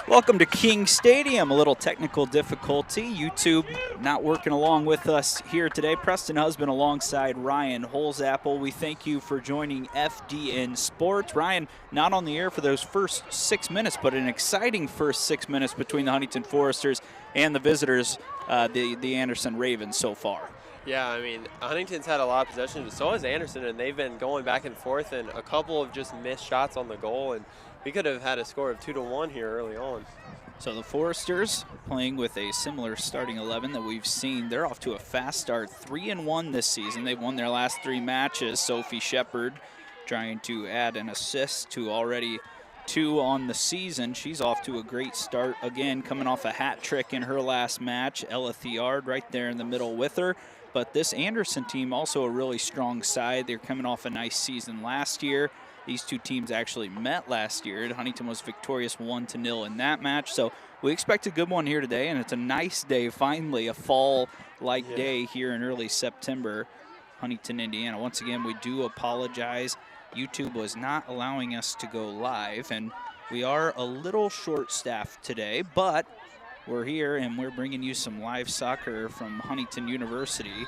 Welcome to King Stadium. A little technical difficulty. YouTube not working along with us here today. Preston Husband alongside Ryan Holzapple. We thank you for joining FDN Sports. Ryan, not on the air for those first 6 minutes, but an exciting first 6 minutes between the Huntington Foresters and the visitors, the Anderson Ravens so far. Yeah, I mean, Huntington's had a lot of possession, but so has Anderson, and they've been going back and forth, and a couple of just missed shots on the goal, and we could have had a score of 2-1 here early on. So the Foresters playing with a similar starting 11 that we've seen. They're off to a fast start, 3-1 this season. They've won their last 3 matches. Sophie Shepard trying to add an assist to already 2 on the season. She's off to a great start again, coming off a hat trick in her last match. Ella Thiard right there in the middle with her. But this Anderson team also a really strong side. They're coming off a nice season last year. These two teams actually met last year. Huntington was victorious 1-0 in that match. So we expect a good one here today, and it's a nice day, finally, a fall-like day here in early September, Huntington, Indiana. Once again, we do apologize. YouTube was not allowing us to go live, and we are a little short-staffed today, but we're here, and we're bringing you some live soccer from Huntington University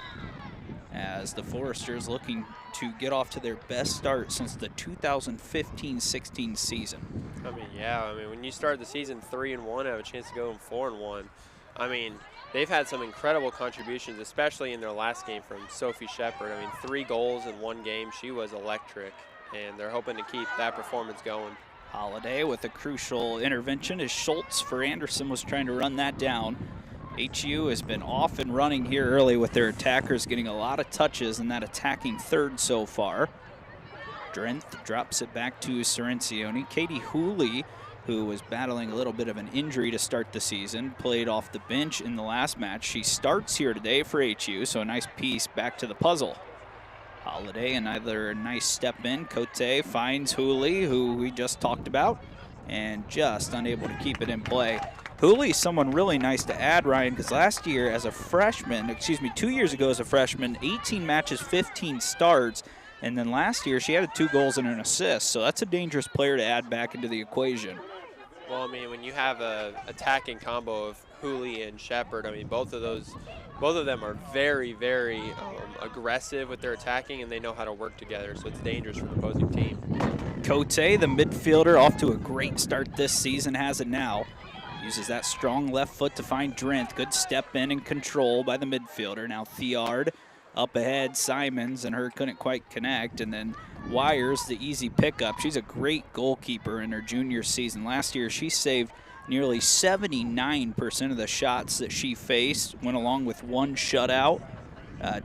as the Foresters looking to get off to their best start since the 2015-16 season. When you start the season 3-1, have a chance to go 4-1. I mean, they've had some incredible contributions, especially in their last game from Sophie Shepard. I mean, 3 goals in 1 game. She was electric, and they're hoping to keep that performance going. Holiday with a crucial intervention as Schultz for Anderson was trying to run that down. HU has been off and running here early with their attackers getting a lot of touches in that attacking third so far. Drenth drops it back to Serencioni. Katie Hooley, who was battling a little bit of an injury to start the season, played off the bench in the last match. She starts here today for HU, so a nice piece back to the puzzle. Holiday, another nice step in. Cote finds Hooley, who we just talked about, and just unable to keep it in play. Hooley's someone really nice to add, Ryan, because last year as a freshman, 2 years ago as a freshman, 18 matches, 15 starts, and then last year she added 2 goals and an assist, so that's a dangerous player to add back into the equation. Well, I mean, when you have a attacking combo of Hooley and Shepard, I mean, both of them are very, very aggressive with their attacking, and they know how to work together, so it's dangerous for the opposing team. Cote, the midfielder, off to a great start this season, has it now. Uses that strong left foot to find Drenth. Good step in and control by the midfielder. Now Thiard up ahead. Simons and her couldn't quite connect. And then Wires, the easy pickup. She's a great goalkeeper in her junior season. Last year she saved nearly 79% of the shots that she faced. Went along with 1 shutout.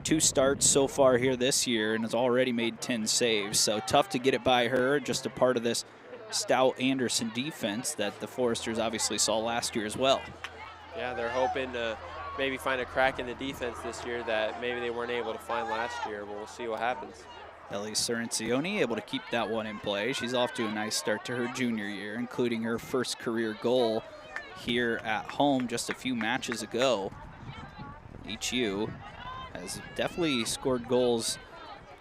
2 starts so far here this year and has already made 10 saves. So tough to get it by her. Just a part of this stout Anderson defense that the Foresters obviously saw last year as well. Yeah, they're hoping to maybe find a crack in the defense this year that maybe they weren't able to find last year, but we'll see what happens. Ellie Serencioni able to keep that one in play. She's off to a nice start to her junior year, including her first career goal here at home just a few matches ago. HU has definitely scored goals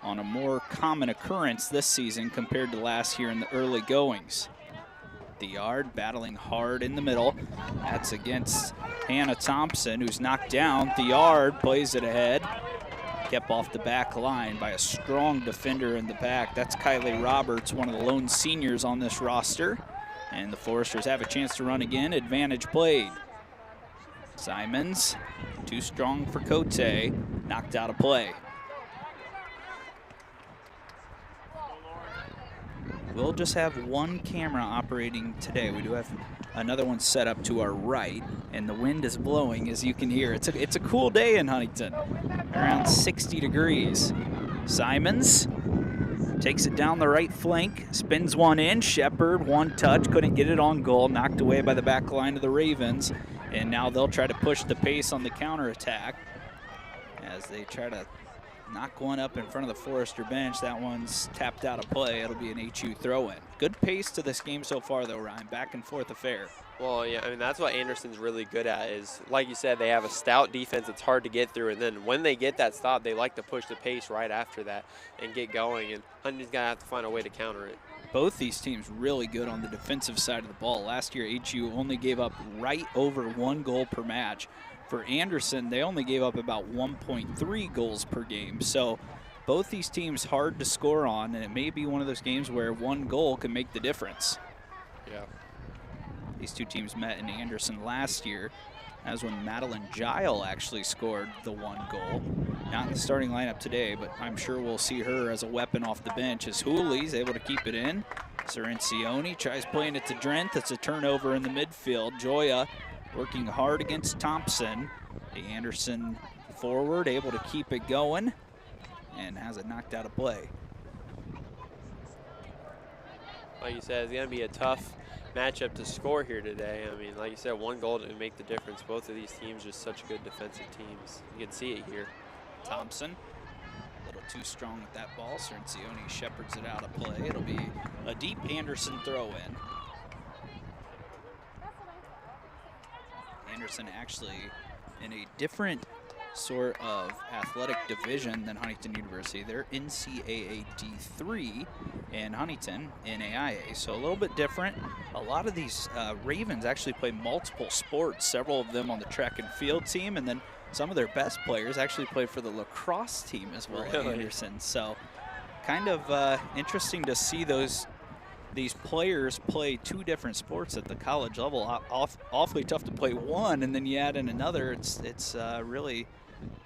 on a more common occurrence this season compared to last year in the early goings. Thiard battling hard in the middle. That's against Hannah Thompson, who's knocked down. Thiard plays it ahead. Kept off the back line by a strong defender in the back. That's Kylie Roberts, one of the lone seniors on this roster. And the Foresters have a chance to run again. Advantage played. Simons, too strong for Cote. Knocked out of play. We'll just have 1 camera operating today. We do have another one set up to our right, and the wind is blowing, as you can hear. It's a cool day in Huntington, around 60 degrees. Simons takes it down the right flank, spins one in. Shepard, 1 touch, couldn't get it on goal, knocked away by the back line of the Ravens, and now they'll try to push the pace on the counterattack as they try to knock one up in front of the Forester bench. That one's tapped out of play. It'll be an HU throw-in. Good pace to this game so far, though, Ryan. Back and forth affair. Well, yeah, I mean, that's what Anderson's really good at is, like you said, they have a stout defense that's hard to get through, and then when they get that stop, they like to push the pace right after that and get going, and Huntington's going to have to find a way to counter it. both these teams really good on the defensive side of the ball. Last year, HU only gave up right over 1 goal per match. For Anderson, they only gave up about 1.3 goals per game. So both these teams hard to score on, and it may be one of those games where 1 goal can make the difference. Yeah. These two teams met in Anderson last year. That was when Madeline Gile actually scored the 1 goal. Not in the starting lineup today, but I'm sure we'll see her as a weapon off the bench as Hooley's able to keep it in. Cirincione tries playing it to Drenth. It's a turnover in the midfield. Joya working hard against Thompson. The Anderson forward able to keep it going and has it knocked out of play. Like you said, it's going to be a tough matchup to score here today. I mean, like you said, 1 goal to make the difference. Both of these teams just such good defensive teams. You can see it here. Thompson, a little too strong with that ball. Cirincione shepherds it out of play. It'll be a deep Anderson throw in. Anderson actually in a different sort of athletic division than Huntington University. They're NCAA D3 and Huntington NAIA, so a little bit different. A lot of these Ravens actually play multiple sports, several of them on the track and field team, and then some of their best players actually play for the lacrosse team as well at Anderson. So kind of interesting to see these players play 2 different sports at the college level. Awfully tough to play one, and then you add in another. It's really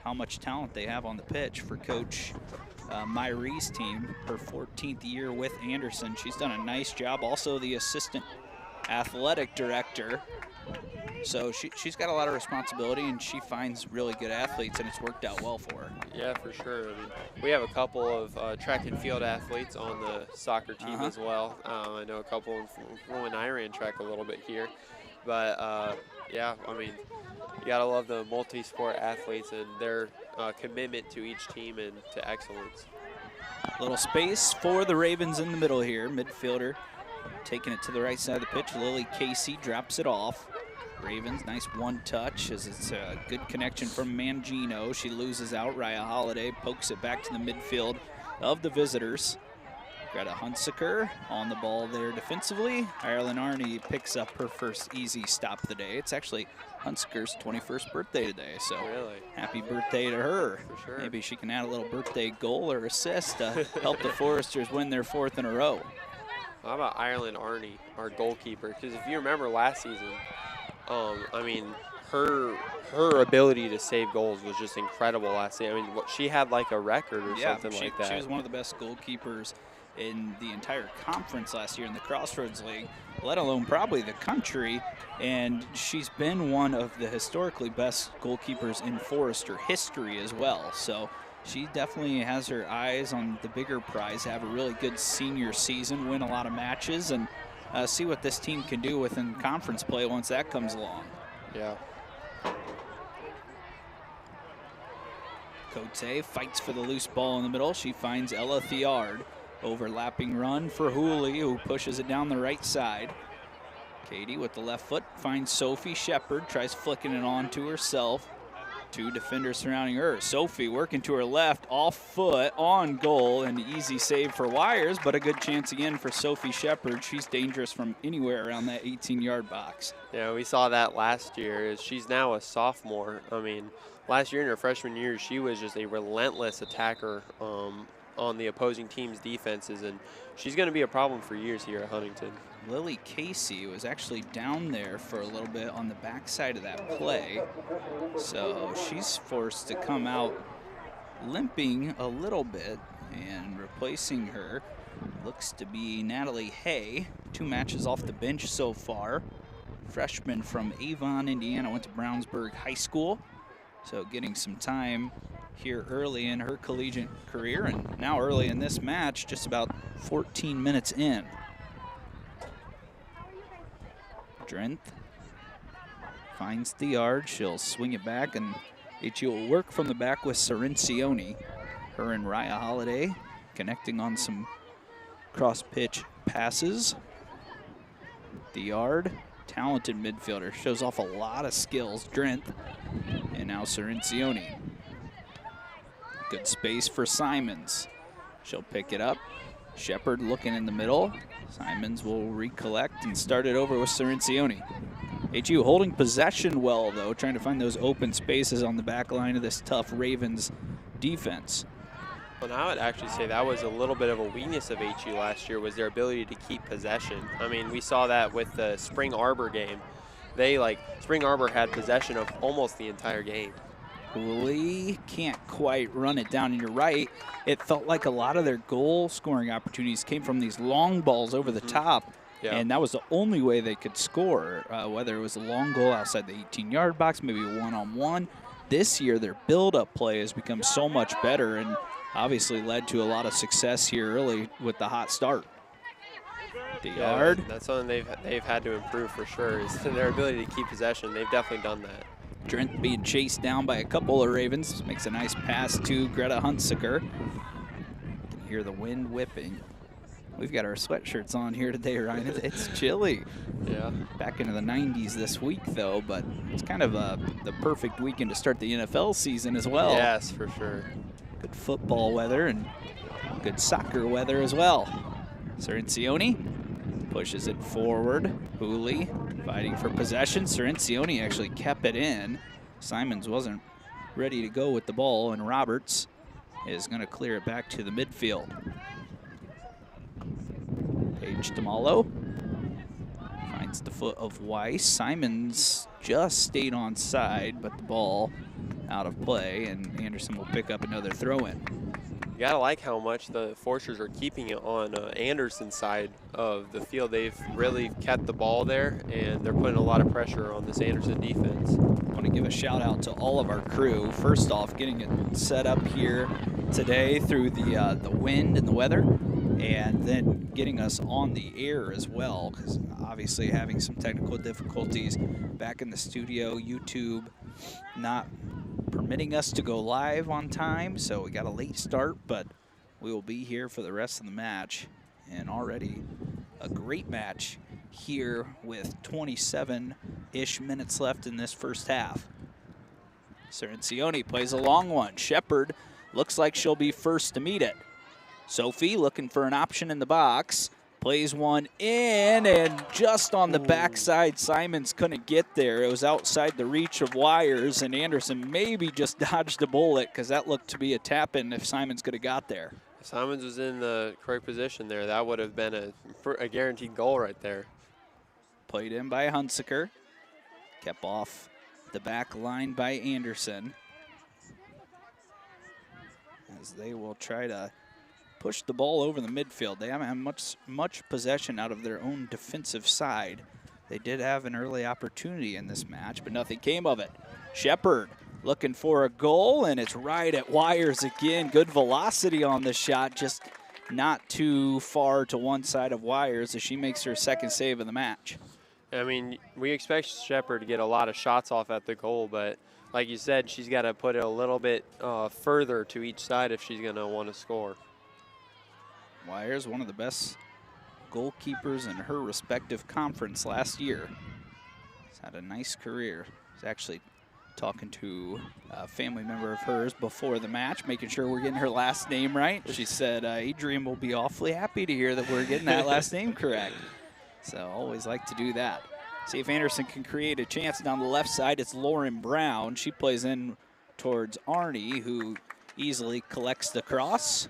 how much talent they have on the pitch for Coach Myrie's team, her 14th year with Anderson. She's done a nice job. Also the assistant athletic director. So she's got a lot of responsibility, and she finds really good athletes, and it's worked out well for her. Yeah, for sure. I mean, we have a couple of track and field athletes on the soccer team as well. I know a couple when I ran track a little bit here. But, yeah, I mean, you got to love the multi-sport athletes and their commitment to each team and to excellence. Little space for the Ravens in the middle here. Midfielder taking it to the right side of the pitch. Lily Casey drops it off. Ravens, nice 1 touch as it's a good connection from Mangino. She loses out. Raya Holiday pokes it back to the midfield of the visitors. Got a Hunsaker on the ball there defensively. Ireland Arney picks up her first easy stop of the day. It's actually Hunsaker's 21st birthday today, so happy birthday to her. For sure. Maybe she can add a little birthday goal or assist to help the Foresters win their 4th in a row. How about Ireland Arney, our goalkeeper? Because if you remember last season, I mean, her ability to save goals was just incredible last season. I mean, she had like a record or something like that. She was one of the best goalkeepers in the entire conference last year in the Crossroads League, let alone probably the country, and she's been one of the historically best goalkeepers in Forester history as well. So she definitely has her eyes on the bigger prize, have a really good senior season, win a lot of matches, and see what this team can do within conference play once that comes along. Yeah. Cote fights for the loose ball in the middle. She finds Ella Thiard. Overlapping run for Hooley, who pushes it down the right side. Katie with the left foot finds Sophie Shepard, tries flicking it on to herself. 2 defenders surrounding her. Sophie working to her left, off foot, on goal, an easy save for Wires, but a good chance again for Sophie Shepard. She's dangerous from anywhere around that 18-yard box. Yeah, we saw that last year. She's now a sophomore. I mean, last year in her freshman year, she was just a relentless attacker on the opposing team's defenses, and she's going to be a problem for years here at Huntington. Lily Casey was actually down there for a little bit on the backside of that play, so she's forced to come out limping a little bit, and replacing her looks to be Natalie Hay. 2 matches off the bench so far. Freshman from Avon, Indiana, went to Brownsburg High School, so getting some time here early in her collegiate career, and now early in this match, just about 14 minutes in. Drenth finds the yard. She'll swing it back, and HU will work from the back with Cirincione. Her and Raya Holiday connecting on some cross-pitch passes. The yard, talented midfielder, shows off a lot of skills. Drenth, and now Cirincione. Good space for Simons. She'll pick it up. Shepard looking in the middle. Simons will recollect and start it over with Cirincione. HU holding possession well, though, trying to find those open spaces on the back line of this tough Ravens defense. And I would actually say that was a little bit of a weakness of HU last year, was their ability to keep possession. I mean, we saw that with the Spring Arbor game. Spring Arbor had possession of almost the entire game. Cooley can't quite run it down, and you're right. It felt like a lot of their goal scoring opportunities came from these long balls over the top, and that was the only way they could score, whether it was a long goal outside the 18-yard box, maybe a one-on-one. This year, their build-up play has become so much better and obviously led to a lot of success here early with the hot start. The yard. That's something they've had to improve for sure, is their ability to keep possession. They've definitely done that. Drent being chased down by a couple of Ravens. Makes a nice pass to Greta Hunsaker. You can hear the wind whipping. We've got our sweatshirts on here today, Ryan. It's chilly. Yeah. Back into the 90s this week, though, but it's kind of the perfect weekend to start the NFL season as well. Yes, for sure. Good football weather and good soccer weather as well. Cirincione pushes it forward. Hooley fighting for possession. Cirincione actually kept it in. Simons wasn't ready to go with the ball, and Roberts is going to clear it back to the midfield. Paige DeMalo finds the foot of Weiss. Simons just stayed on side, but the ball out of play, and Anderson will pick up another throw-in. You gotta like how much the Forsters are keeping it on Anderson's side of the field. They've really kept the ball there, and they're putting a lot of pressure on this Anderson defense. I want to give a shout out to all of our crew. First off, getting it set up here today through the wind and the weather, and then getting us on the air as well, because obviously having some technical difficulties back in the studio. YouTube not permitting us to go live on time, so we got a late start, but we will be here for the rest of the match. And already a great match here with 27-ish minutes left in this first half. Cirincione plays a long one. Shepard looks like she'll be first to meet it. Sophie looking for an option in the box. Plays one in, and just on the backside, Simons couldn't get there. It was outside the reach of Wires, and Anderson maybe just dodged a bullet because that looked to be a tap-in if Simons could have got there. If Simons was in the correct position there, that would have been a guaranteed goal right there. Played in by Hunsaker. Kept off the back line by Anderson, as they will try to push the ball over the midfield. They haven't had much possession out of their own defensive side. They did have an early opportunity in this match, but nothing came of it. Shepard looking for a goal, and it's right at Wires again. Good velocity on the shot, just not too far to one side of Wires as she makes her second save of the match. I mean, we expect Shepard to get a lot of shots off at the goal, but like you said, she's got to put it a little bit further to each side if she's going to want to score. Wires, one of the best goalkeepers in her respective conference last year. She's had a nice career. She's actually talking to a family member of hers before the match, making sure we're getting her last name right. She said, Adrian will be awfully happy to hear that we're getting that last name correct. So always like to do that. See if Anderson can create a chance down the left side. It's Lauren Brown. She plays in towards Arnie, who easily collects the cross.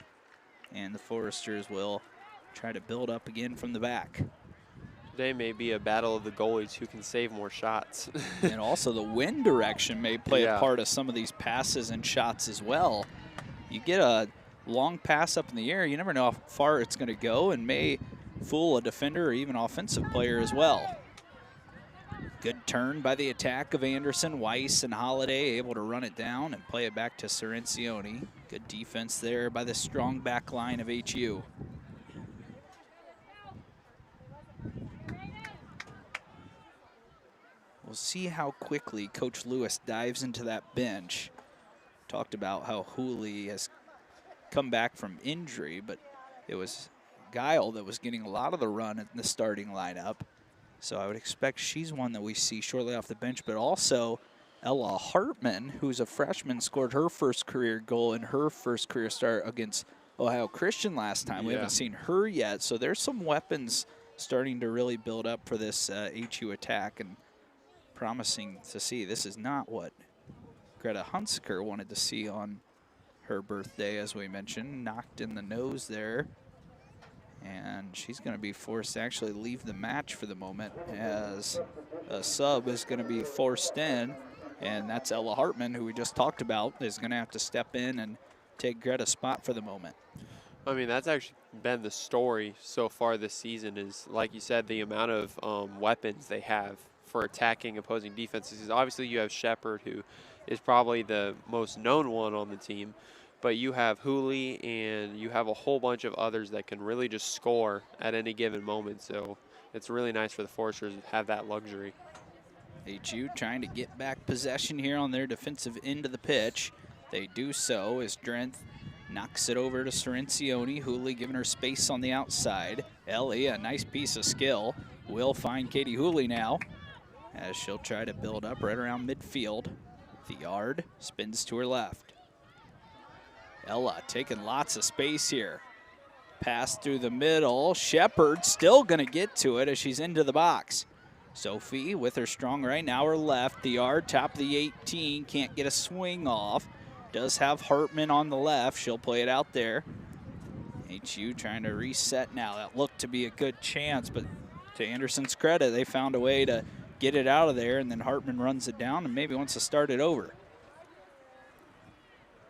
And the Foresters will try to build up again from the back. Today may be a battle of the goalies who can save more shots. And also the wind direction may play a part of some of these passes and shots as well. You get a long pass up in the air, you never know how far it's going to go, and may fool a defender or even offensive player as well. Good turn by the attack of Anderson. Weiss and Holiday able to run it down and play it back to Cirincione. Good defense there by the strong back line of HU. We'll see how quickly Coach Lewis dives into that bench. Talked about how Hooley has come back from injury, but it was Guile that was getting a lot of the run in the starting lineup. So I would expect she's one that we see shortly off the bench, but also Ella Hartman, who's a freshman, scored her first career goal in her first career start against Ohio Christian last time. We haven't seen her yet, so there's some weapons starting to really build up for this HU attack, and promising to see. This is not what Greta Hunsker wanted to see on her birthday, as we mentioned. Knocked in the nose there, and she's going to be forced to actually leave the match for the moment, as a sub is going to be forced in, and that's Ella Hartman, who we just talked about, is going to have to step in and take Greta's spot for the moment. I mean, that's actually been the story so far this season is, like you said, the amount of weapons they have for attacking opposing defenses. Obviously, you have Shepard, who is probably the most known one on the team, but you have Hooley and you have a whole bunch of others that can really just score at any given moment. So it's really nice for the Foresters to have that luxury. HU trying to get back possession here on their defensive end of the pitch. They do so as Drenth knocks it over to Cirencioni. Hooley giving her space on the outside. Ellie, a nice piece of skill, will find Katie Hooley now, as she'll try to build up right around midfield. The yard spins to her left. Ella taking lots of space here. Pass through the middle. Shepard still going to get to it as she's into the box. Sophie with her strong right, now her left. The yard, top of the 18, can't get a swing off. Does have Hartman on the left. She'll play it out there. HU trying to reset now. That looked to be a good chance, but to Anderson's credit, they found a way to get it out of there, and then Hartman runs it down and maybe wants to start it over.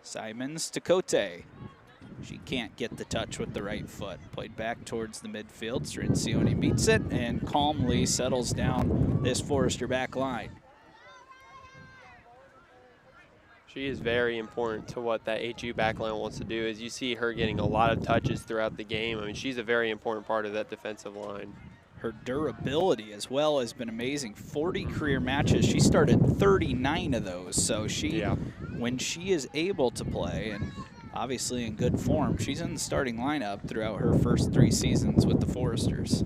Simons to Cote. She can't get the touch with the right foot. Played back towards the midfield. Cirencioni meets it and calmly settles down this Forester back line. She is very important to what that HU backline wants to do. As you see her getting a lot of touches throughout the game, I mean, she's a very important part of that defensive line. Her durability as well has been amazing. 40 career matches. She started 39 of those. So she, when she is able to play, and obviously in good form, she's in the starting lineup throughout her first 3 seasons with the Foresters.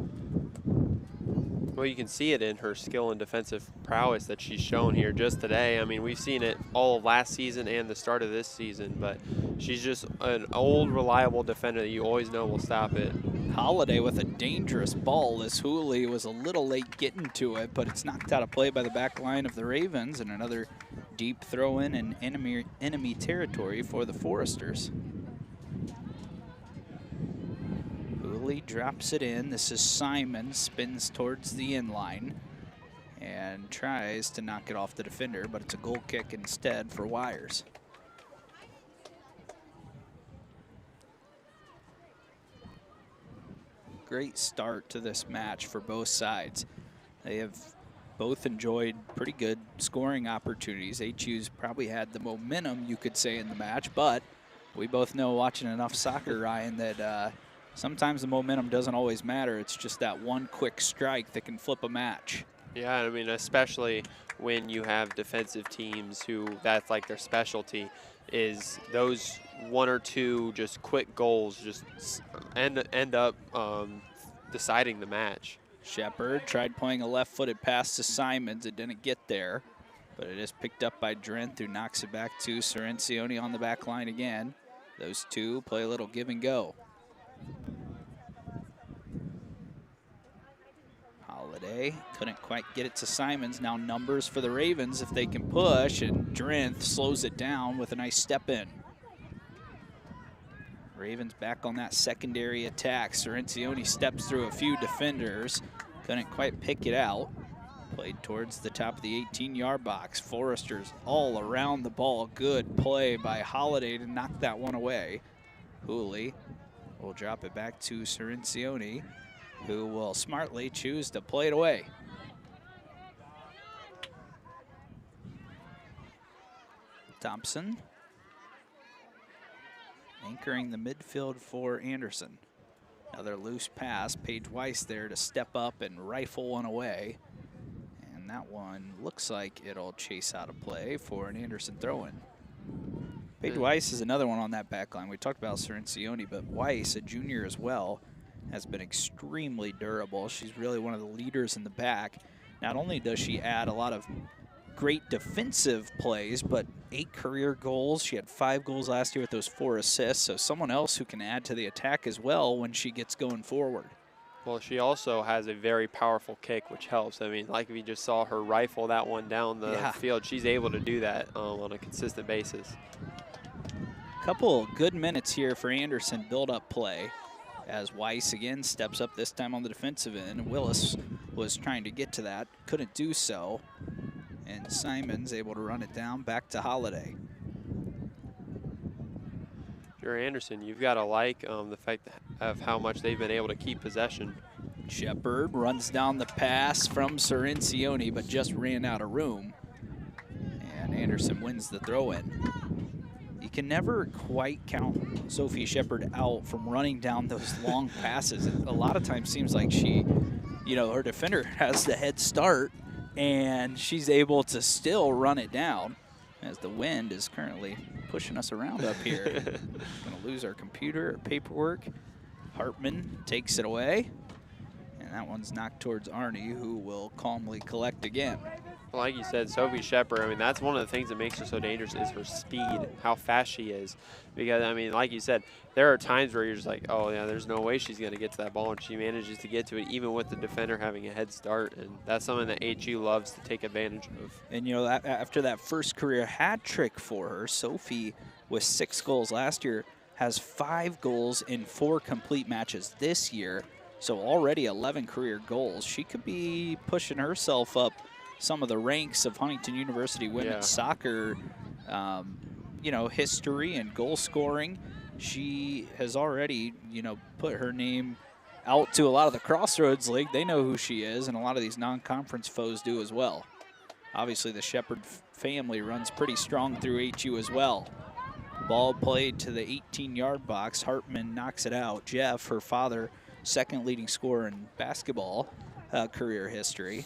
Well, you can see it in her skill and defensive prowess that she's shown here just today. I mean, we've seen it all of last season and the start of this season, but she's just an old, reliable defender that you always know will stop it. Holiday with a dangerous ball, as Hooley was a little late getting to it, but it's knocked out of play by the back line of the Ravens, and another deep throw in enemy territory for the Foresters. Hooley drops it in. This is Simon, spins towards the end line and tries to knock it off the defender, but it's a goal kick instead for Wires. Great start to this match for both sides. They have both enjoyed pretty good scoring opportunities. HU's probably had the momentum, you could say, in the match, but we both know, watching enough soccer, Ryan, that sometimes the momentum doesn't always matter. It's just that one quick strike that can flip a match. Yeah, I mean, especially when you have defensive teams who that's like their specialty, is those 1 or 2 just quick goals just end up deciding the match. Shepard tried playing a left-footed pass to Simons. It didn't get there, but it is picked up by Drenth, who knocks it back to Cirencioni on the back line again. Those two play a little give and go. Holiday couldn't quite get it to Simons. Now numbers for the Ravens if they can push, and Drenth slows it down with a nice step in. Ravens back on that secondary attack. Cirencioni steps through a few defenders. Couldn't quite pick it out. Played towards the top of the 18-yard box. Foresters all around the ball. Good play by Holiday to knock that one away. Hooley will drop it back to Cirencioni, who will smartly choose to play it away. Thompson anchoring the midfield for Anderson. Another loose pass. Paige Weiss there to step up and rifle one away. And that one looks like it'll chase out of play for an Anderson throw-in. Paige Weiss is another one on that back line. We talked about Cirencioni, but Weiss, a junior as well, has been extremely durable. She's really one of the leaders in the back. Not only does she add a lot of great defensive plays, but 8 career goals. She had 5 goals last year with those 4 assists. So someone else who can add to the attack as well when she gets going forward. Well, she also has a very powerful kick, which helps. I mean, like we just saw her rifle that one down the field. She's able to do that on a consistent basis. Couple good minutes here for Anderson, build-up play, as Weiss again steps up, this time on the defensive end. Willis was trying to get to that, couldn't do so. And Simon's able to run it down back to Holiday. You're Anderson, you've got to like the fact of how much they've been able to keep possession. Shepard runs down the pass from Cirincione, but just ran out of room. And Anderson wins the throw-in. You can never quite count Sophie Shepard out from running down those long passes. It a lot of times seems like she, you know, her defender has the head start and she's able to still run it down, as the wind is currently pushing us around up here. Gonna lose our computer, our paperwork. Hartman takes it away, and that one's knocked towards Arnie, who will calmly collect again. Well, like you said, Sophie Shepard, I mean, that's one of the things that makes her so dangerous is her speed, how fast she is. Because, I mean, like you said, there are times where you're just like, oh, yeah, there's no way she's going to get to that ball, and she manages to get to it even with the defender having a head start, and that's something that HU loves to take advantage of. And, you know, after that first career hat trick for her, Sophie, with 6 goals last year, has 5 goals in 4 complete matches this year, so already 11 career goals. She could be pushing herself up some of the ranks of Huntington University women's soccer, you know, history and goal scoring. She has already, you know, put her name out to a lot of the Crossroads League. They know who she is, and a lot of these non-conference foes do as well. Obviously, the Shepard family runs pretty strong through HU as well. Ball played to the 18-yard box. Hartman knocks it out. Jeff, her father, second leading scorer in basketball career history.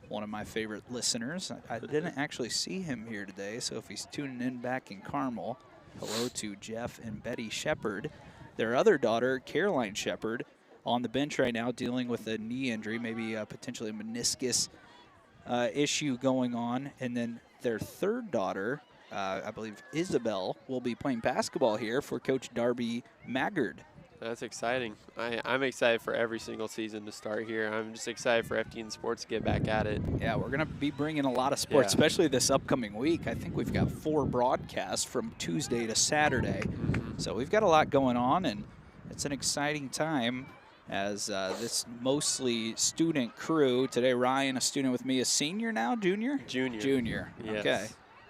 One of my favorite listeners. I didn't actually see him here today, so if he's tuning in back in Carmel, hello to Jeff and Betty Shepard. Their other daughter, Caroline Shepard, on the bench right now dealing with a knee injury, maybe potentially a meniscus issue going on. And then their third daughter, I believe Isabel, will be playing basketball here for Coach Darby Maggard. That's exciting. I'm excited for every single season to start here. I'm just excited for FTN Sports to get back at it. Yeah, we're going to be bringing a lot of sports, especially this upcoming week. I think we've got 4 broadcasts from Tuesday to Saturday. So we've got a lot going on, and it's an exciting time as this mostly student crew. Today, Ryan, a student with me, a senior now, junior? Junior. Yes. Okay.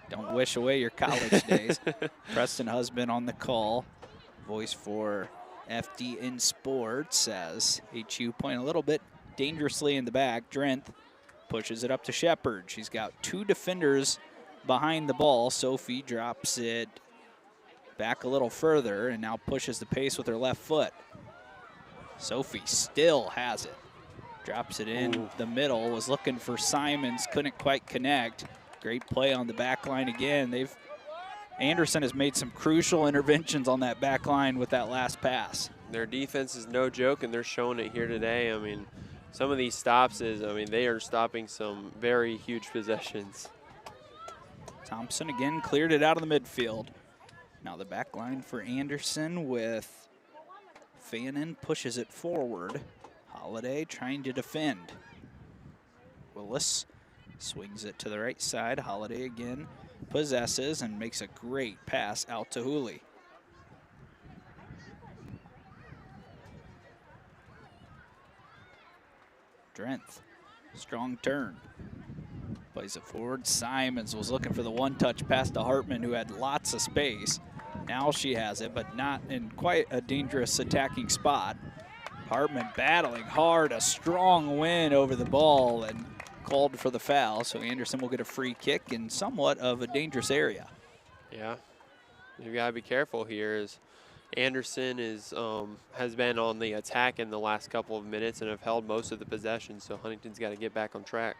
Don't wish away your college days. Preston Husband on the call. Voice for FDN Sports as HU playing a little bit dangerously in the back. Drenth pushes it up to Shepard. She's got 2 defenders behind the ball. Sophie drops it back a little further and now pushes the pace with her left foot. Sophie still has it. Drops it in the middle, was looking for Simons, couldn't quite connect. Great play on the back line again. Anderson has made some crucial interventions on that back line with that last pass. Their defense is no joke, and they're showing it here today. I mean, some of these stops they are stopping some very huge possessions. Thompson again cleared it out of the midfield. Now the back line for Anderson with Fannin pushes it forward. Holiday trying to defend. Willis swings it to the right side. Holiday again possesses and makes a great pass out to Hooley. Drenth, strong turn. Plays it forward. Simons was looking for the one-touch pass to Hartman, who had lots of space. Now she has it, but not in quite a dangerous attacking spot. Hartman battling hard, a strong win over the ball, and called for the foul, so Anderson will get a free kick in somewhat of a dangerous area. Yeah, you gotta be careful here. As Anderson has been on the attack in the last couple of minutes and have held most of the possession, so Huntington's got to get back on track.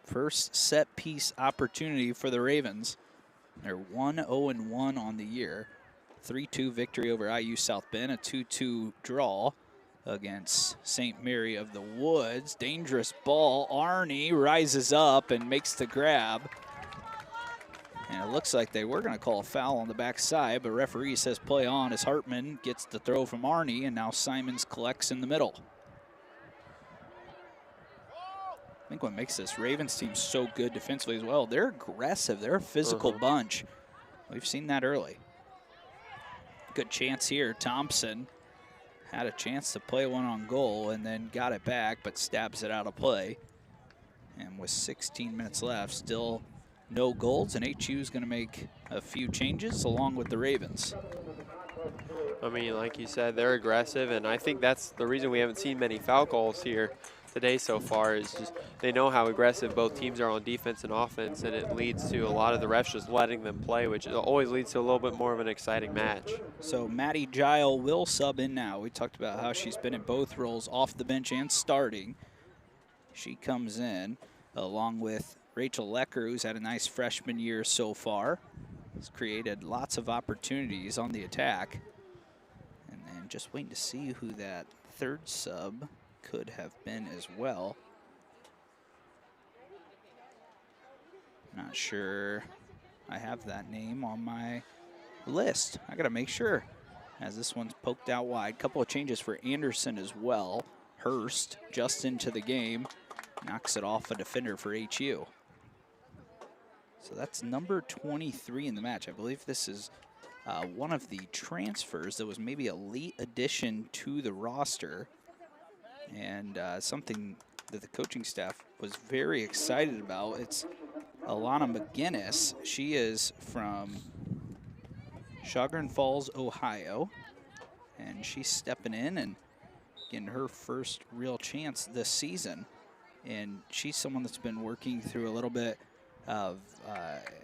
First set piece opportunity for the Ravens. They're 1-0-1 on the year. 3-2 victory over IU South Bend, a 2-2 draw against St. Mary of the Woods. Dangerous ball. Arnie rises up and makes the grab. And it looks like they were going to call a foul on the backside, but referee says play on as Hartman gets the throw from Arnie, and now Simons collects in the middle. I think what makes this Ravens team so good defensively as well, they're aggressive. They're a physical bunch. We've seen that early. Good chance here. Thompson had a chance to play one on goal and then got it back, but stabs it out of play. And with 16 minutes left, still no goals, and HU is going to make a few changes along with the Ravens. I mean, like you said, they're aggressive, and I think that's the reason we haven't seen many foul calls here today so far, is just they know how aggressive both teams are on defense and offense, and it leads to a lot of the refs just letting them play, which always leads to a little bit more of an exciting match. So Maddie Gile will sub in now. We talked about how she's been in both roles, off the bench and starting. She comes in along with Rachel Lecker, who's had a nice freshman year so far. Has created lots of opportunities on the attack. And then just waiting to see who that third sub could have been as well. Not sure I have that name on my list. I gotta make sure, as this one's poked out wide. Couple of changes for Anderson as well. Hurst just into the game, knocks it off a defender for HU. So that's number 23 in the match. I believe this is one of the transfers that was maybe a late addition to the roster, and something that the coaching staff was very excited about. It's Alana McGinnis. She is from Chagrin Falls, Ohio, and she's stepping in and getting her first real chance this season. And she's someone that's been working through a little bit of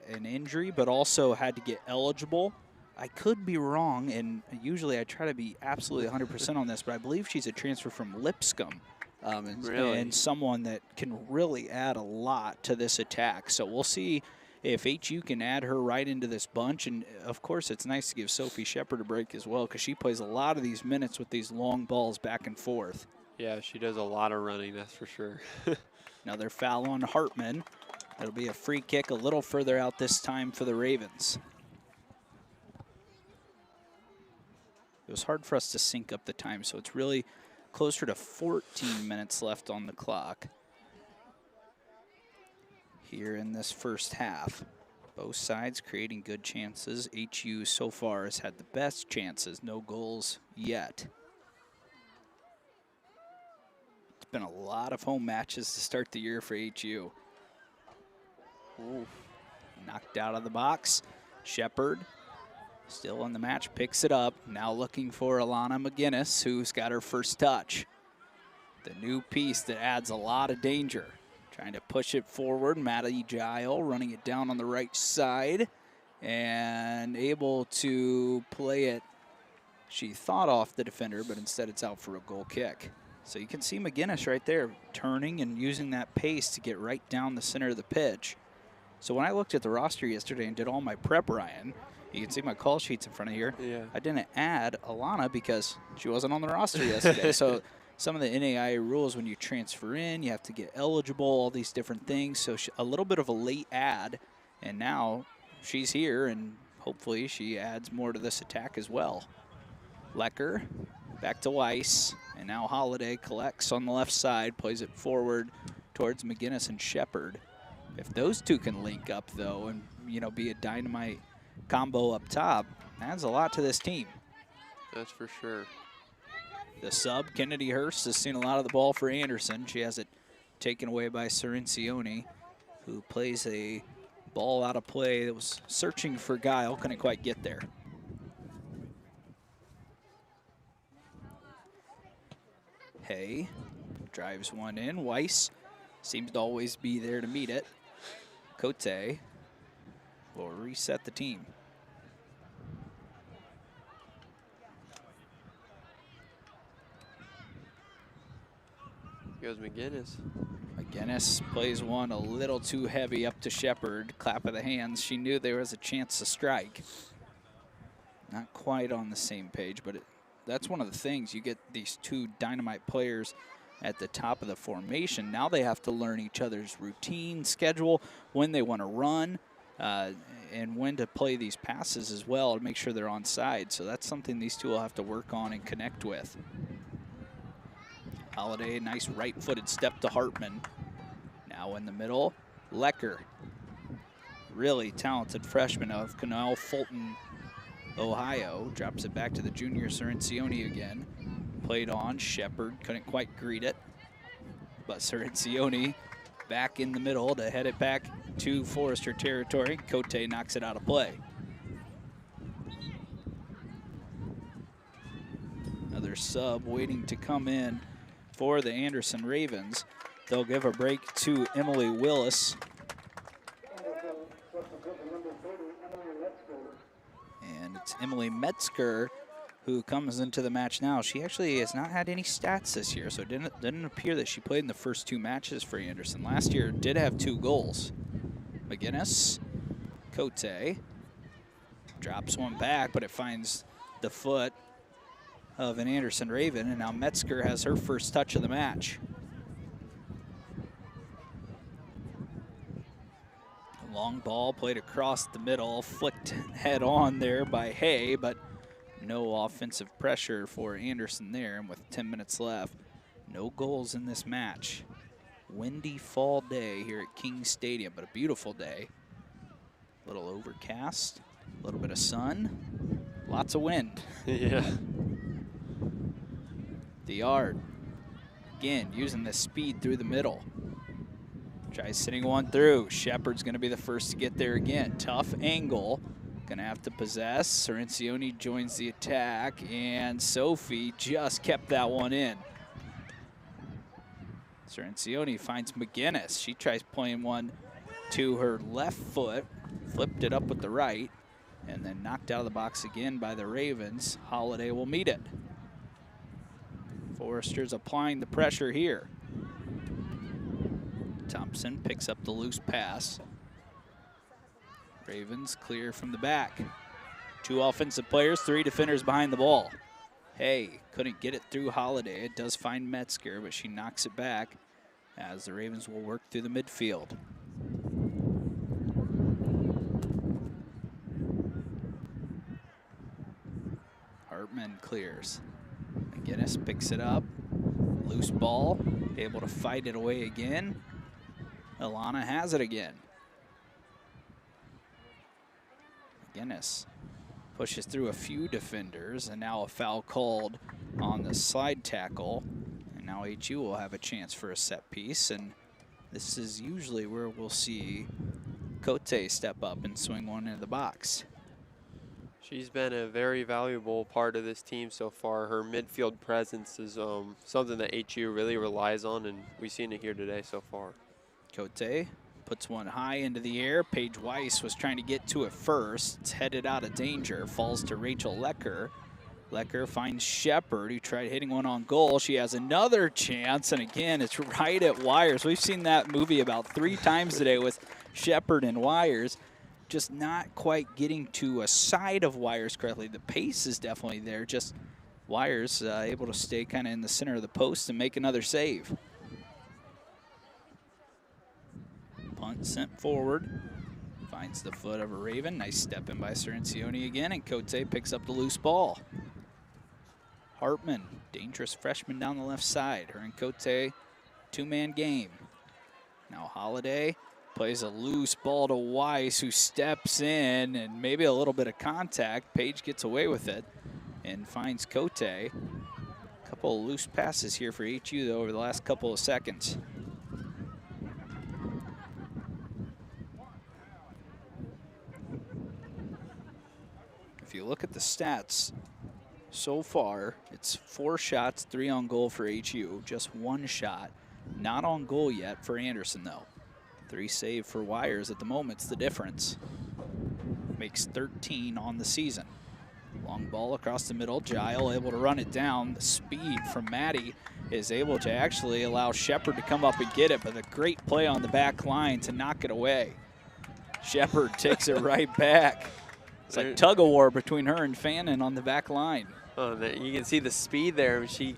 an injury, but also had to get eligible. I could be wrong, and usually I try to be absolutely 100% on this, but I believe she's a transfer from Lipscomb, and someone that can really add a lot to this attack. So we'll see if HU can add her right into this bunch. And, of course, it's nice to give Sophie Shepard a break as well, because she plays a lot of these minutes with these long balls back and forth. Yeah, she does a lot of running, that's for sure. Another foul on Hartman. It'll be a free kick a little further out this time for the Ravens. It was hard for us to sync up the time, so it's really closer to 14 minutes left on the clock here in this first half. Both sides creating good chances. HU so far has had the best chances, no goals yet. It's been a lot of home matches to start the year for HU. Ooh, knocked out of the box. Shepard still in the match, picks it up. Now looking for Alana McGinnis, who's got her first touch. The new piece that adds a lot of danger. Trying to push it forward. Maddie Gile running it down on the right side and able to play it. She thought off the defender, but instead it's out for a goal kick. So you can see McGinnis right there turning and using that pace to get right down the center of the pitch. So when I looked at the roster yesterday and did all my prep, Ryan, you can see my call sheets in front of here. Yeah. I didn't add Alana because she wasn't on the roster yesterday. So some of the NAIA rules, when you transfer in, you have to get eligible, all these different things. So a little bit of a late add, and now she's here, and hopefully she adds more to this attack as well. Lecker back to Weiss, and now Holiday collects on the left side, plays it forward towards McGinnis and Shepard. If those two can link up, though, and, you know, be a dynamite combo up top, adds a lot to this team. That's for sure. The sub, Kennedy Hurst, has seen a lot of the ball for Anderson. She has it taken away by Cerencioni, who plays a ball out of play that was searching for Guile, couldn't quite get there. Hay drives one in. Weiss seems to always be there to meet it. Cote will reset the team. Goes McGinnis. McGinnis plays one a little too heavy up to Shepard. Clap of the hands. She knew there was a chance to strike. Not quite on the same page, but that's one of the things. You get these two dynamite players at the top of the formation. Now they have to learn each other's routine, schedule, when they want to run, and when to play these passes as well to make sure they're on side. So that's something these two will have to work on and connect with. Holiday, nice right-footed step to Hartman. Now in the middle, Lecker. Really talented freshman of Canal Fulton, Ohio. Drops it back to the junior Cirencioni again. Played on, Shepard couldn't quite greet it. But Cirencioni back in the middle to head it back to Forester territory. Cote knocks it out of play. Another sub waiting to come in for the Anderson Ravens. They'll give a break to Emily Willis. And it's Emily Metzger who comes into the match now. She actually has not had any stats this year, so it didn't appear that she played in the first 2 matches for Anderson. Last year did have 2 goals. McGinnis, Cote, drops one back, but it finds the foot of an Anderson Raven, and now Metzger has her first touch of the match. Long ball played across the middle, flicked head on there by Hay, but no offensive pressure for Anderson there. And with 10 minutes left, no goals in this match. Windy fall day here at King Stadium, but a beautiful day. A little overcast, a little bit of sun, lots of wind. Yeah. The yard, again, using the speed through the middle. Tries sitting one through. Shepard's going to be the first to get there again. Tough angle. Going to have to possess. Cirencioni joins the attack, and Sophie just kept that one in. Cirencioni finds McGinnis. She tries playing one to her left foot, flipped it up with the right, and then knocked out of the box again by the Ravens. Holiday will meet it. Forester's applying the pressure here. Thompson picks up the loose pass. Ravens clear from the back. 2 offensive players, 3 defenders behind the ball. Hey, couldn't get it through Holiday. It does find Metzger, but she knocks it back as the Ravens will work through the midfield. Hartman clears. McGinnis picks it up. Loose ball, able to fight it away again. Ilana has it again. McGinnis pushes through a few defenders, and now a foul called on the slide tackle. And now HU will have a chance for a set piece, and this is usually where we'll see Cote step up and swing one into the box. She's been a very valuable part of this team so far. Her midfield presence is something that HU really relies on, and we've seen it here today so far. Cote puts one high into the air. Paige Weiss was trying to get to it first. It's headed out of danger. Falls to Rachel Lecker. Lecker finds Shepard, who tried hitting one on goal. She has another chance, and again, it's right at Wires. We've seen that movie about 3 times today with Shepard and Wires. Just not quite getting to a side of Wires correctly. The pace is definitely there. Just Wires able to stay kind of in the center of the post and make another save. Punt sent forward. Finds the foot of a Raven. Nice step in by Cirencioni again, and Cote picks up the loose ball. Hartman, dangerous freshman down the left side. Her and Cote, 2-man game. Now Holiday plays a loose ball to Weiss, who steps in, and maybe a little bit of contact. Paige gets away with it and finds Cote. A couple of loose passes here for HU, though, over the last couple of seconds. If you look at the stats so far, it's 4 shots, 3 on goal for HU, just 1 shot. Not on goal yet for Anderson, though. 3 save for Wires at the moment's the difference. Makes 13 on the season. Long ball across the middle. Gile able to run it down. The speed from Maddie is able to actually allow Shepard to come up and get it, but a great play on the back line to knock it away. Shepard takes it right back. It's like tug of war between her and Fannin on the back line. You can see the speed there. She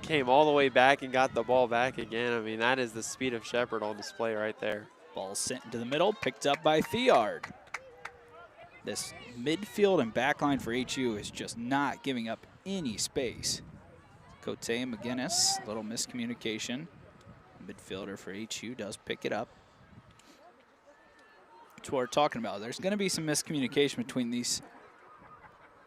came all the way back and got the ball back again. I mean, that is the speed of Shepherd on display right there. Ball sent into the middle, picked up by Theard. This midfield and backline for HU is just not giving up any space. Cote and McGinnis, little miscommunication. Midfielder for HU does pick it up. That's what we're talking about. There's going to be some miscommunication between these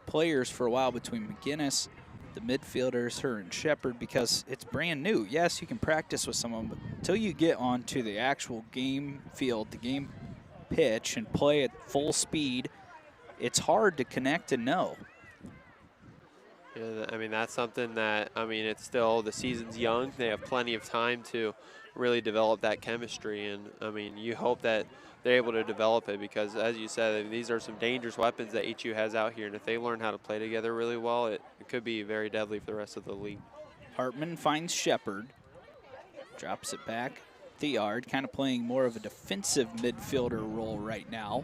players for a while, between McGinnis, the midfielders, her and Shepherd, because it's brand new. Yes, you can practice with someone, but until you get onto the actual game field, the game pitch, and play at full speed, it's hard to connect and know. Yeah, I mean, that's something that, I mean, it's still, the season's young. They have plenty of time to really develop that chemistry. And, I mean, you hope that they're able to develop it because, as you said, these are some dangerous weapons that HU has out here. And if they learn how to play together really well, it could be very deadly for the rest of the league. Hartman finds Shepherd, drops it back. Theard kind of playing more of a defensive midfielder role right now.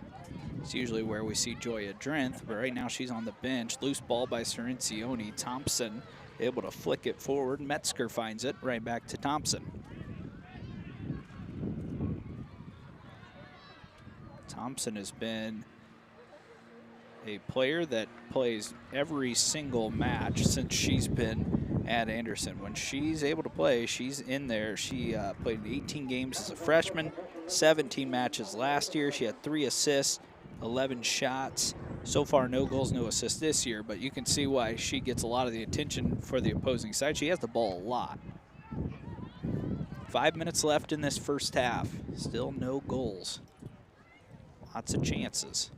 It's usually where we see Joya Drenth, but right now she's on the bench. Loose ball by Cerencioni. Thompson able to flick it forward. Metzger finds it right back to Thompson. Thompson has been a player that plays every single match since she's been at Anderson. When she's able to play, she's in there. She played 18 games as a freshman, 17 matches last year. She had 3 assists, 11 shots. So far, no goals, no assists this year, but you can see why she gets a lot of the attention for the opposing side. She has the ball a lot. 5 minutes left in this first half. Still no goals. Lots of chances.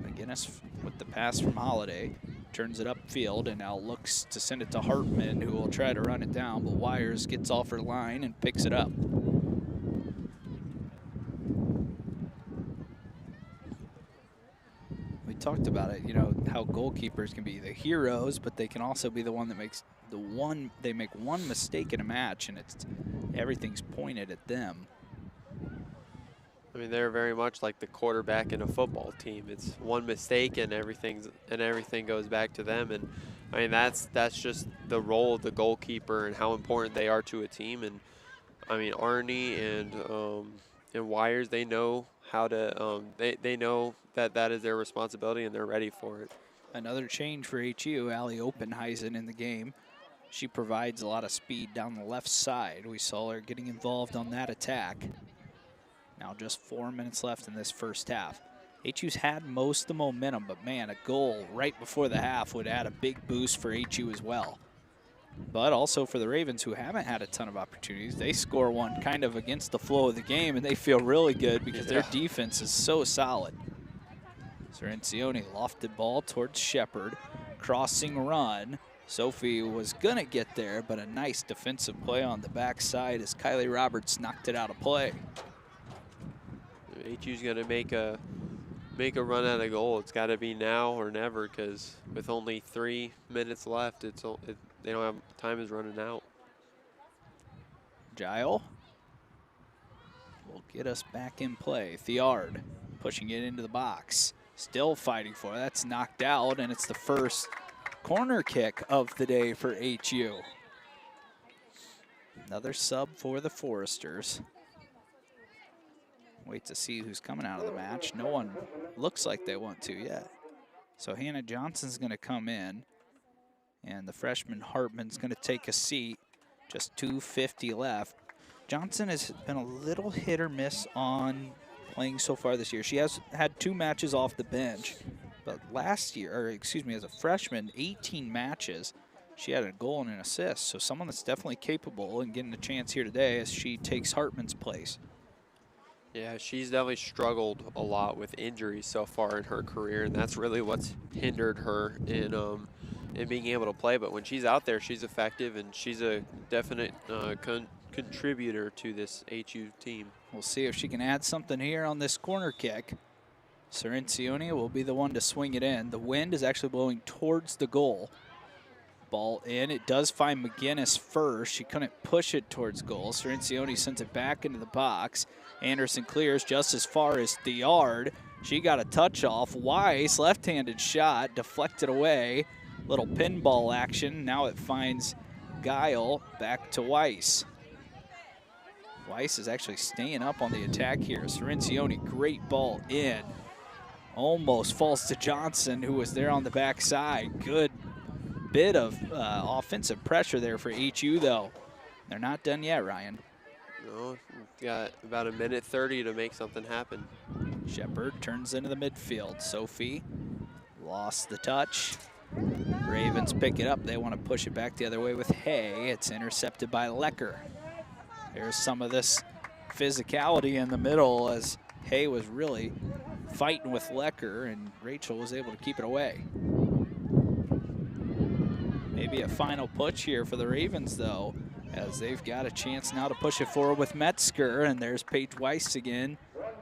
McGinnis with the pass from Holiday. Turns it upfield and now looks to send it to Hartman, who will try to run it down, but Wires gets off her line and picks it up. We talked about it, you know, how goalkeepers can be the heroes, but they can also be the one that makes they make one mistake in a match and everything's pointed at them. I mean, they're very much like the quarterback in a football team. It's one mistake and everything goes back to them. And I mean, that's just the role of the goalkeeper and how important they are to a team. And I mean, Arnie and Wires, they know how to. They know that is their responsibility and they're ready for it. Another change for HU, Allie Oppenheisen in the game. She provides a lot of speed down the left side. We saw her getting involved on that attack. Now just 4 minutes left in this first half. HU's had most of the momentum, but man, a goal right before the half would add a big boost for HU as well. But also for the Ravens, who haven't had a ton of opportunities, they score one kind of against the flow of the game, and they feel really good because their defense is so solid. Cerencioni lofted ball towards Shepherd. Crossing run. Sophie was going to get there, but a nice defensive play on the backside as Kylie Roberts knocked it out of play. HU's going to make a run at a goal. It's got to be now or never because with only 3 minutes left, they don't have time is running out. Gile will get us back in play. Theard pushing it into the box. Still fighting for it. That's knocked out, and it's the first corner kick of the day for HU. Another sub for the Foresters. Wait to see who's coming out of the match. No one looks like they want to yet. So Hannah Johnson's going to come in, and the freshman Hartman's going to take a seat. Just 2:50 left. Johnson has been a little hit or miss on playing so far this year. She has had 2 matches off the bench, but last year, or excuse me, as a freshman, 18 matches. She had a goal and an assist, so someone that's definitely capable and getting a chance here today as she takes Hartman's place. Yeah, she's definitely struggled a lot with injuries so far in her career, and that's really what's hindered her in being able to play. But when she's out there, she's effective, and she's a definite contributor to this HU team. We'll see if she can add something here on this corner kick. Cerencioni will be the one to swing it in. The wind is actually blowing towards the goal. Ball in. It does find McGinnis first. She couldn't push it towards goal. Cerencioni sends it back into the box. Anderson clears just as far as Theard. She got a touch off. Weiss, left-handed shot, deflected away. Little pinball action. Now it finds Guile, back to Weiss. Weiss is actually staying up on the attack here. Cirencione, great ball in. Almost falls to Johnson, who was there on the backside. Good bit of offensive pressure there for HU, though. They're not done yet, Ryan. No, got about a minute 30 to make something happen. Shepard turns into the midfield. Sophie lost the touch. Ravens pick it up. They want to push it back the other way with Hay. It's intercepted by Lecker. There's some of this physicality in the middle as Hay was really fighting with Lecker, and Rachel was able to keep it away. Maybe a final push here for the Ravens, though, as they've got a chance now to push it forward with Metzger, and there's Paige Weiss again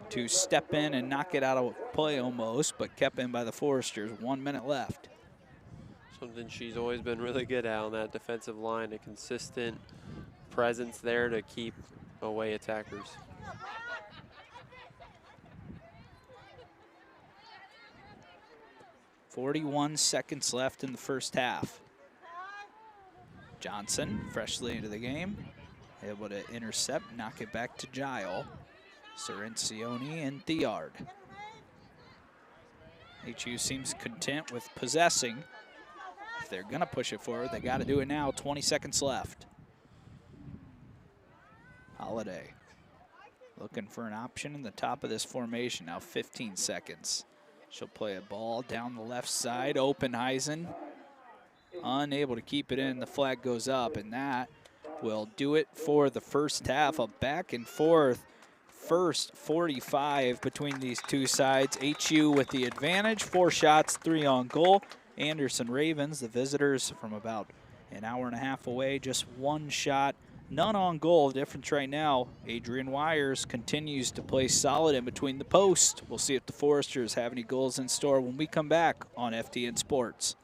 to step in and knock it out of play almost, but kept in by the Foresters. 1 minute left. Something she's always been really good at on that defensive line, a consistent presence there to keep away attackers. .41 seconds left in the first half. Johnson, freshly into the game, able to intercept, knock it back to Gile. Cirencione and Thiard. HU seems content with possessing. If they're gonna push it forward, they gotta do it now. 20 seconds left. Holiday looking for an option in the top of this formation. Now 15 seconds. She'll play a ball down the left side. Openheisen unable to keep it in. The flag goes up, and that will do it for the first half. A back and forth first 45 between these two sides. HU with the advantage. 4 shots, 3 on goal. Anderson Ravens, the visitors, from about an hour and a half away, just 1 shot, none on goal. Difference right now, Adrian Wires continues to play solid in between the posts. We'll see if the Foresters have any goals in store when we come back on FTN Sports.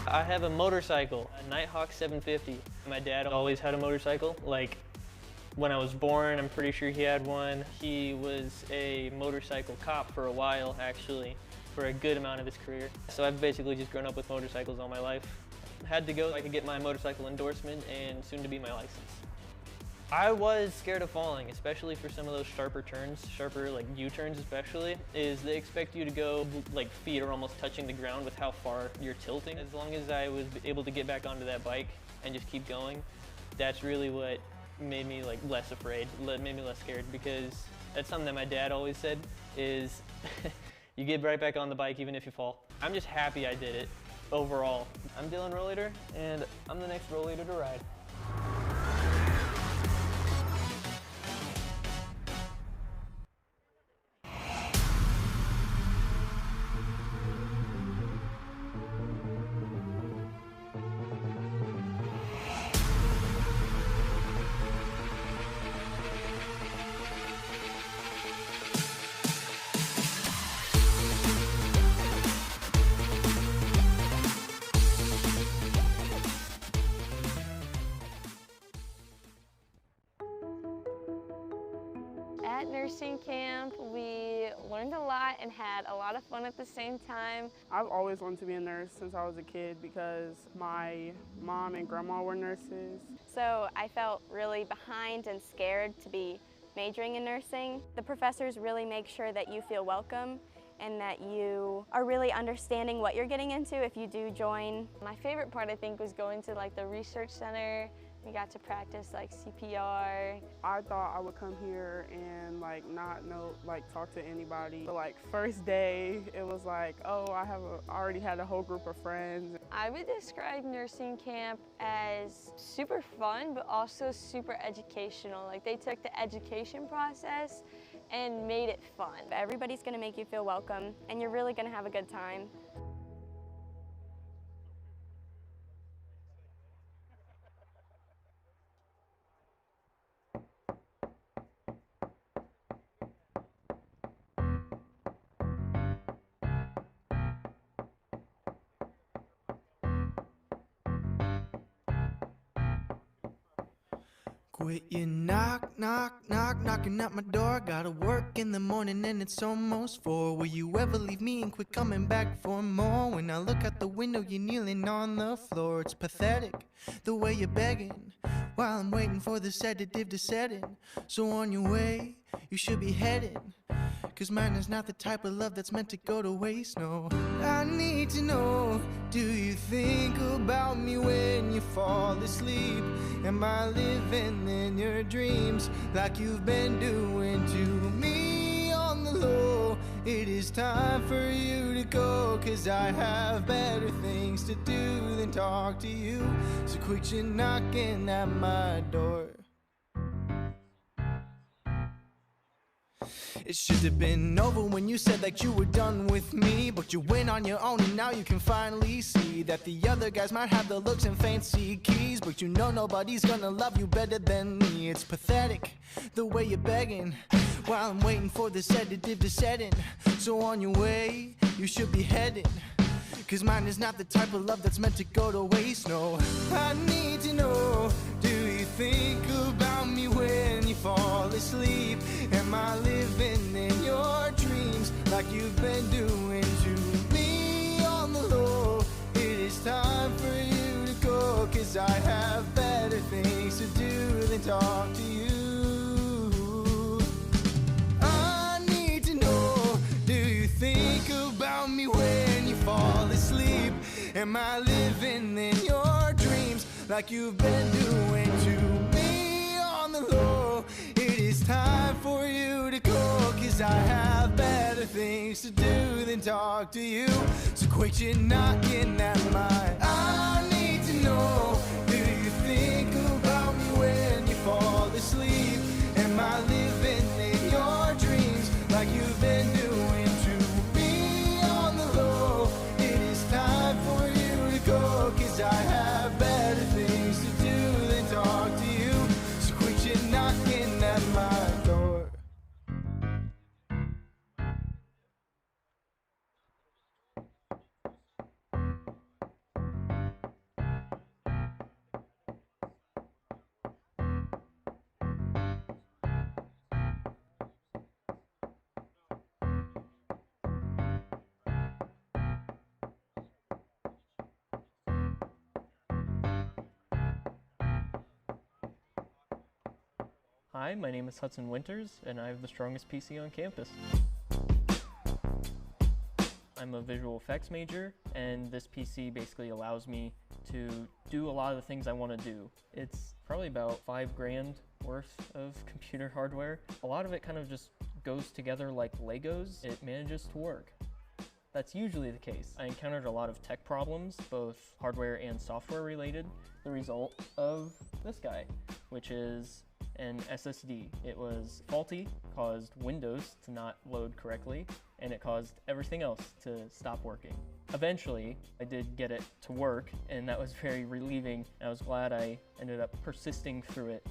I have a motorcycle, a Nighthawk 750. My dad always had a motorcycle. Like, when I was born, I'm pretty sure he had one. He was a motorcycle cop for a while, actually, for a good amount of his career. So I've basically just grown up with motorcycles all my life. Had to go so I could get my motorcycle endorsement and soon to be my license. I was scared of falling, especially for some of those sharper turns, like U-turns especially, is they expect you to go like feet are almost touching the ground with how far you're tilting. As long as I was able to get back onto that bike and just keep going, that's really what made me like less afraid, made me less scared, because that's something that my dad always said is you get right back on the bike even if you fall. I'm just happy I did it overall. I'm Dylan Rollator, and I'm the next Rollator to ride. At nursing camp, we learned a lot and had a lot of fun at the same time. I've always wanted to be a nurse since I was a kid because my mom and grandma were nurses. So I felt really behind and scared to be majoring in nursing. The professors really make sure that you feel welcome and that you are really understanding what you're getting into if you do join. My favorite part, I think, was going to like the research center We got to practice like CPR. I thought I would come here and like not know, like talk to anybody. But like first day, it was like, oh, I already had a whole group of friends. I would describe nursing camp as super fun, but also super educational. Like they took the education process and made it fun. Everybody's gonna make you feel welcome, and you're really gonna have a good time. Quit your knock, knock, knock, knocking at my door. Gotta work in the morning and it's almost 4. Will you ever leave me and quit coming back for more? When I look out the window, you're kneeling on the floor. It's pathetic, the way you're begging, while I'm waiting for the sedative to set in. So on your way, you should be heading, 'cause mine is not the type of love that's meant to go to waste, no. I need to know, do you think about me when you fall asleep? Am I living in your dreams like you've been doing to me on the low? It is time for you to go, 'cause I have better things to do than talk to you. So quit your knocking at my door. It should have been over when you said that you were done with me, but you went on your own and now you can finally see that the other guys might have the looks and fancy keys, but you know nobody's gonna love you better than me. It's pathetic, the way you're begging, while I'm waiting for the sedative to set in. So on your way, you should be heading, 'cause mine is not the type of love that's meant to go to waste, no. I need to know, do you think about me when you fall asleep? Am I living in your dreams like you've been doing to me on the low? It is time for you to go, 'cause I have better things to do than talk to you. I need to know, do you think about me when you fall asleep? Am I living in your dreams like you've been doing to me on the low? It is time for you to go, 'cause I have better things to do than talk to you. So quit your knocking at my. I need to know, do you think about me when you fall asleep? Am I living in your dreams like you've been doing to me on the low? It is time for you to go, 'cause I have better things to do than talk to you. So quit your knocking at my door. Hi, my name is Hudson Winters, and I have the strongest PC on campus. I'm a visual effects major, and this PC basically allows me to do a lot of the things I want to do. It's probably about $5,000 worth of computer hardware. A lot of it kind of just goes together like Legos. It manages to work. That's usually the case. I encountered a lot of tech problems, both hardware and software related, the result of this guy, which is an SSD. It was faulty, caused Windows to not load correctly, and it caused everything else to stop working. Eventually, I did get it to work, and that was very relieving. I was glad I ended up persisting through it.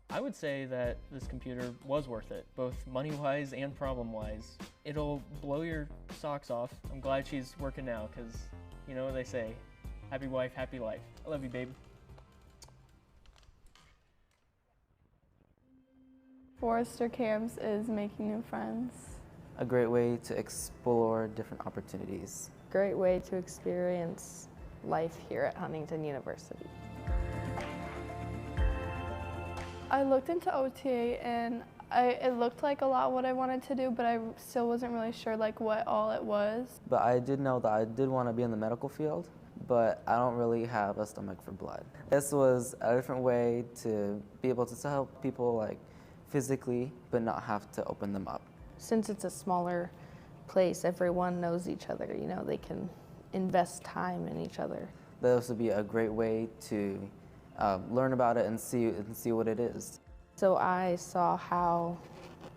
I would say that this computer was worth it, both money-wise and problem-wise. It'll blow your socks off. I'm glad she's working now, because you know what they say, happy wife, happy life. I love you, babe. Forester camps is making new friends. A great way to explore different opportunities. Great way to experience life here at Huntington University. I looked into OTA and It looked like a lot what I wanted to do, but I still wasn't really sure like what all it was. But I did know that I did want to be in the medical field, but I don't really have a stomach for blood. This was a different way to be able to help people like physically, but not have to open them up. Since it's a smaller place, everyone knows each other, you know, they can invest time in each other. This would be a great way to learn about it and see what it is. So I saw how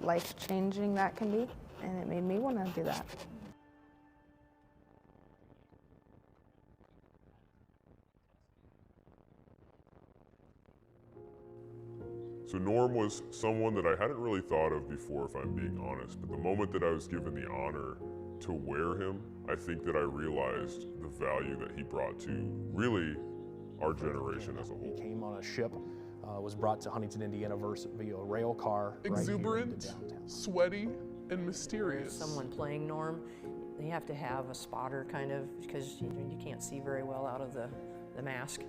life-changing that can be, and it made me want to do that. So Norm was someone that I hadn't really thought of before, if I'm being honest, but the moment that I was given the honor to wear him, I think that I realized the value that he brought to really our generation as a whole. He came on a ship, was brought to Huntington, Indiana via a rail car. Exuberant, sweaty, and mysterious. Someone playing Norm, you have to have a spotter kind of, because you can't see very well out of the mask.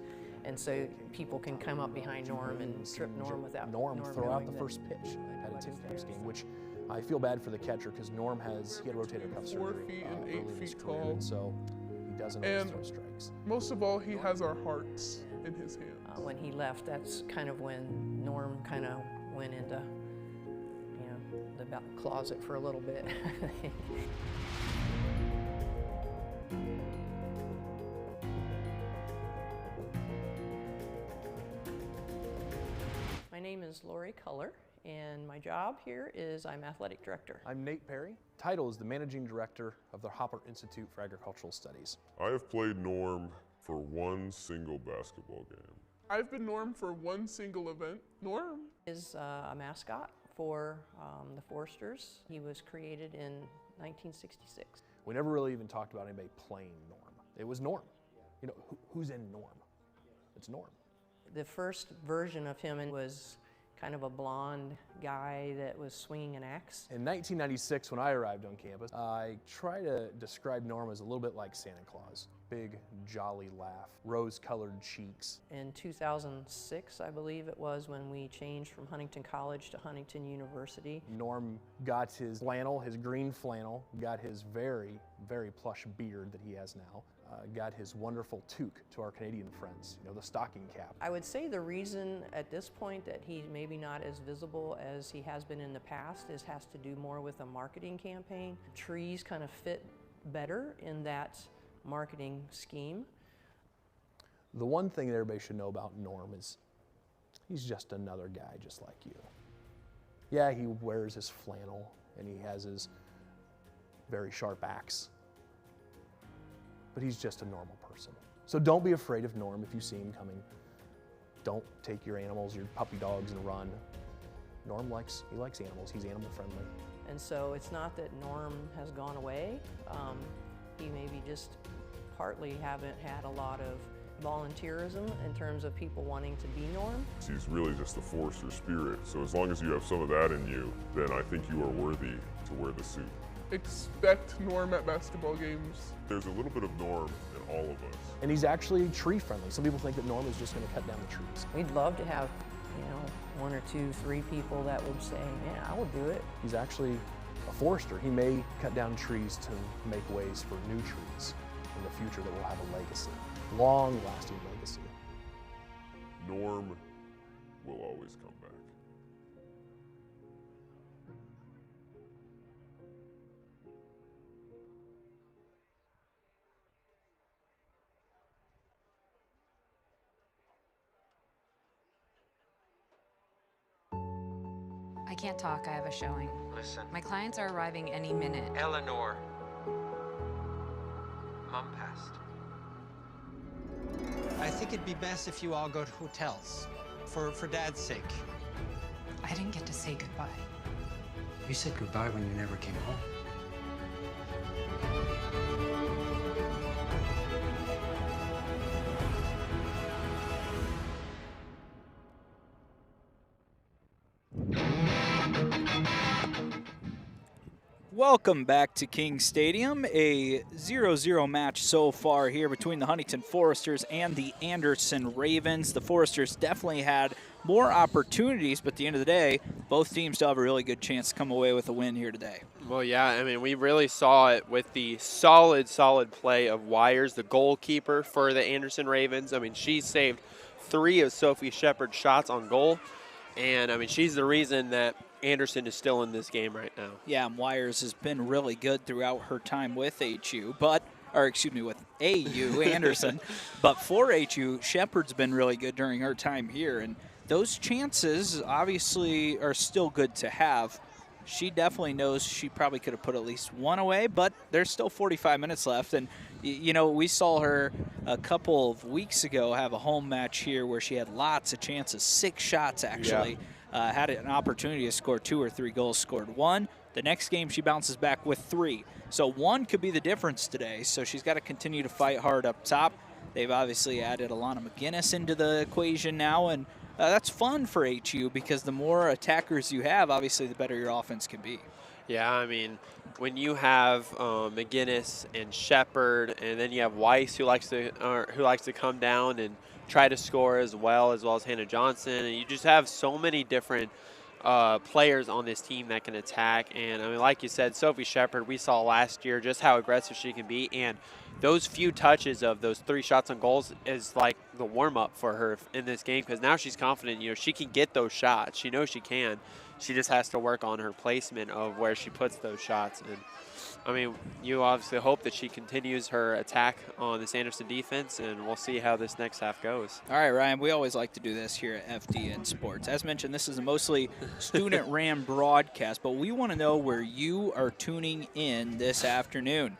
And so people can come up behind Norm and trip Norm without Norm throw out the knowing first pitch in the Huntington Caps game, which I feel bad for the catcher because Norm he had rotator cuff 4 surgery feet and 8 early in his feet career, tall. and so he doesn't always And throw strikes. most of all, he has our hearts in his hands. When he left, that's kind of when Norm kind of went into, the closet for a little bit. My name is Lori Culler, and my job here is I'm athletic director. I'm Nate Perry. Title is the managing director of the Hopper Institute for Agricultural Studies. I have played Norm for one single basketball game. I've been Norm for one single event. Norm is a mascot for the Foresters. He was created in 1966. We never really even talked about anybody playing Norm. It was Norm. You know, who's in Norm? It's Norm. The first version of him was kind of a blonde guy that was swinging an axe. In 1996, when I arrived on campus, I try to describe Norm as a little bit like Santa Claus. Big, jolly laugh, rose-colored cheeks. In 2006, I believe it was, when we changed from Huntington College to Huntington University. Norm got his flannel, his green flannel, got his very, very plush beard that he has now, got his wonderful toque to our Canadian friends, the stocking cap. I would say the reason at this point that he's maybe not as visible as he has been in the past has to do more with a marketing campaign. Trees kind of fit better in that marketing scheme. The one thing that everybody should know about Norm is he's just another guy just like you. Yeah, he wears his flannel and he has his very sharp axe, but he's just a normal person. So don't be afraid of Norm if you see him coming. Don't take your animals, your puppy dogs, and run. Norm likes animals. He's animal friendly. And so it's not that Norm has gone away. He maybe just partly haven't had a lot of volunteerism in terms of people wanting to be Norm. He's really just the Forester spirit, so as long as you have some of that in you, then I think you are worthy to wear the suit. expect Norm at basketball games. There's a little bit of Norm in all of us. And he's actually tree friendly. Some people think that Norm is just going to cut down the trees. We'd love to have, one or two, three people that would say, yeah, I will do it. He's actually a forester. He may cut down trees to make ways for new trees in the future that will have a legacy, long-lasting legacy. Norm will always come back. I can't talk, I have a showing. Listen. My clients are arriving any minute. Eleanor. Mom passed. I think it'd be best if you all go to hotels, for Dad's sake. I didn't get to say goodbye. You said goodbye when you never came home. Welcome back to King Stadium. A 0-0 match so far here between the Huntington Foresters and the Anderson Ravens. The Foresters definitely had more opportunities, but at the end of the day, both teams still have a really good chance to come away with a win here today. Well, yeah, I mean, we really saw it with the solid play of Wires, the goalkeeper for the Anderson Ravens. I mean, she saved 3 of Sophie Shepard's shots on goal, and, I mean, she's the reason that Anderson is still in this game right now. Yeah, and Wires has been really good throughout her time with with AU, Anderson. But for HU, Shepard's been really good during her time here, and those chances obviously are still good to have. She definitely knows she probably could have put at least one away, but there's still 45 minutes left. And, you know, we saw her a couple of weeks ago have a home match here where she had lots of chances, 6 shots actually. Yeah. Had an opportunity to score 2 or 3 goals, scored 1. The next game she bounces back with 3. So 1 could be the difference today. So she's got to continue to fight hard up top. They've obviously added Alana McGinnis into the equation now, and that's fun for HU because the more attackers you have, obviously the better your offense can be. Yeah, I mean, when you have McGinnis and Shepard, and then you have Weiss who likes to come down and try to score as well as Hannah Johnson, and you just have so many different players on this team that can attack. And I mean, like you said, Sophie Shepard, we saw last year just how aggressive she can be, and those few touches of those 3 shots on goals is like the warm-up for her in this game, because now she's confident, you know, she can get those shots. She knows she can. She just has to work on her placement of where she puts those shots. And I mean, you obviously hope that she continues her attack on this Anderson defense, and we'll see how this next half goes. All right, Ryan, we always like to do this here at FDN Sports. As mentioned, this is a mostly student-ran broadcast, but we want to know where you are tuning in this afternoon.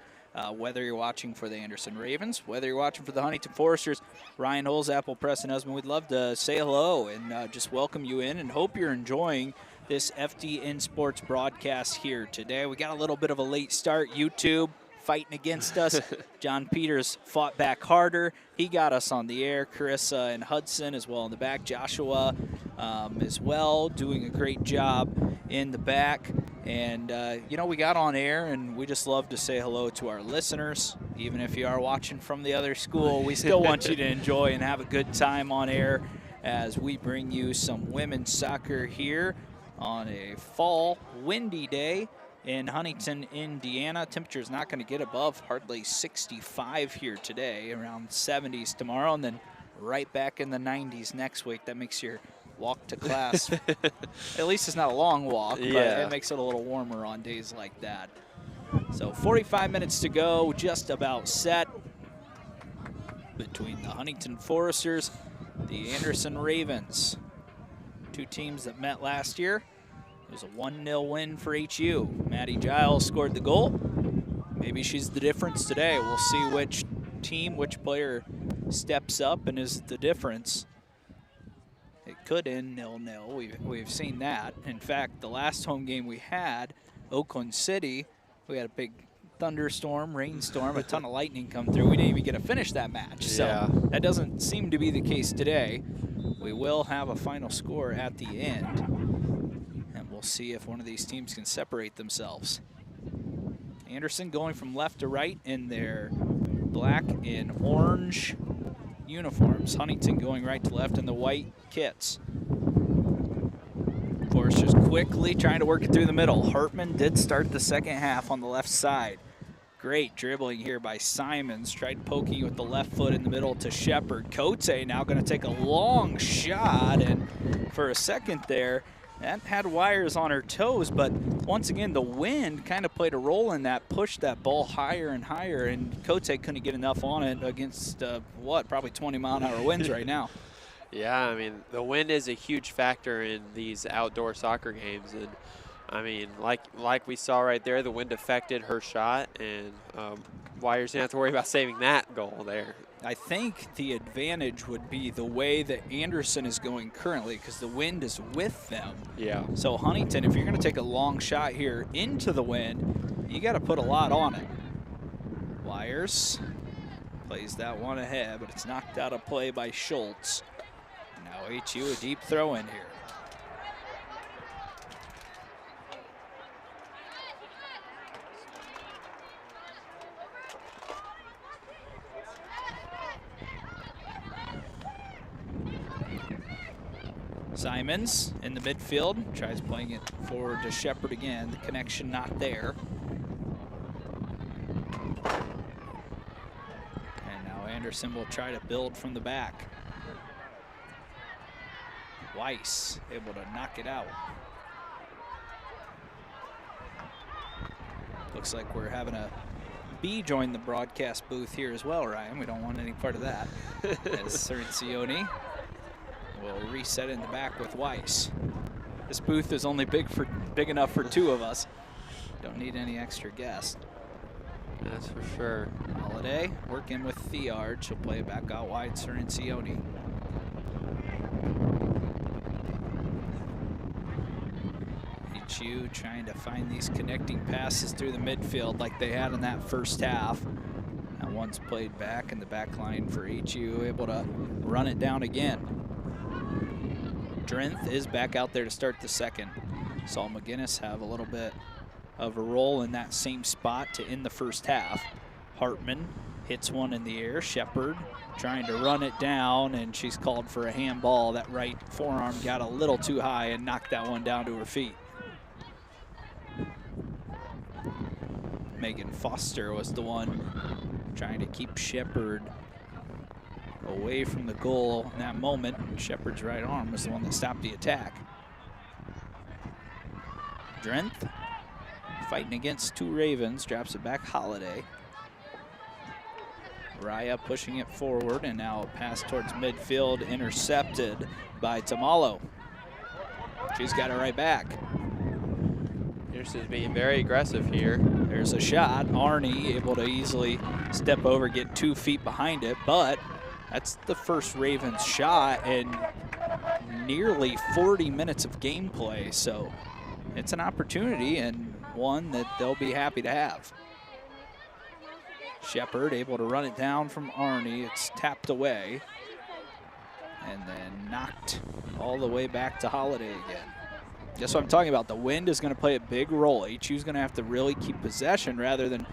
Whether you're watching for the Anderson Ravens, whether you're watching for the Huntington Foresters, Ryan Holes, Apple Press, and husband, we'd love to say hello and just welcome you in and hope you're enjoying this FDN Sports broadcast here today. We got a little bit of a late start. YouTube fighting against us. John Peters fought back harder. He got us on the air. Carissa and Hudson as well in the back. Joshua as well, doing a great job in the back. And, you know, we got on air, and we just love to say hello to our listeners. Even if you are watching from the other school, we still want you to enjoy and have a good time on air as we bring you some women's soccer here on a fall windy day in Huntington, Indiana. Temperature is not going to get above hardly 65 here today, around 70s tomorrow, and then right back in the 90s next week. That makes your walk to class, at least it's not a long walk, but it makes it a little warmer on days like that. So 45 minutes to go, just about set between the Huntington Foresters, the Anderson Ravens. 2 teams that met last year. It was a 1-0 win for HU. Maddie Giles scored the goal. Maybe she's the difference today. We'll see which team, which player steps up and is the difference. It could end 0-0. We've seen that. In fact, the last home game we had, Oakland City, we had a big thunderstorm, rainstorm, a ton of lightning come through. We didn't even get to finish that match. So that doesn't seem to be the case today. We will have a final score at the end, and we'll see if one of these teams can separate themselves. Anderson going from left to right in their black and orange uniforms. Huntington going right to left in the white kits. Foresters quickly trying to work it through the middle. Hartman did start the second half on the left side. Great dribbling here by Simons. Tried poking with the left foot in the middle to Shepard. Cote now going to take a long shot, and for a second there, that had Wires on her toes, but once again, the wind kind of played a role in that, pushed that ball higher and higher, and Cote couldn't get enough on it against, probably 20-mile-an-hour winds right now. Yeah, I mean, the wind is a huge factor in these outdoor soccer games, and I mean, like we saw right there, the wind affected her shot, and Wires didn't have to worry about saving that goal there. I think the advantage would be the way that Anderson is going currently, because the wind is with them. Yeah. So Huntington, if you're going to take a long shot here into the wind, you got to put a lot on it. Wires plays that one ahead, but it's knocked out of play by Schultz. Now HU a deep throw in here. Simons in the midfield, tries playing it forward to Shepard again. The connection not there. And now Anderson will try to build from the back. Weiss able to knock it out. Looks like we're having a bee join the broadcast booth here as well, Ryan. We don't want any part of that. As Cirincione will reset in the back with Weiss. This booth is only big enough for 2 of us. Don't need any extra guests. That's for sure. Holiday working with Theard. She'll play it back out wide. Cirincione. HU trying to find these connecting passes through the midfield like they had in that first half. That one's played back in the back line for HU, able to run it down again. Drenth is back out there to start the second. Saw McGinnis have a little bit of a role in that same spot to end the first half. Hartman hits one in the air. Shepard trying to run it down, and she's called for a handball. That right forearm got a little too high and knocked that one down to her feet. Megan Foster was the one trying to keep Shepard away from the goal in that moment. Shepard's right arm was the one that stopped the attack. Drenth fighting against 2 Ravens, drops it back. Holiday. Raya pushing it forward, and now a pass towards midfield, intercepted by Tamalo. She's got it right back. Pearson's being very aggressive here. There's a shot. Arnie able to easily step over, get 2 feet behind it, but that's the first Ravens shot in nearly 40 minutes of gameplay, so it's an opportunity and one that they'll be happy to have. Shepard able to run it down from Arnie. It's tapped away and then knocked all the way back to Holiday again. That's what I'm talking about. The wind is going to play a big role. HU's going to have to really keep possession rather than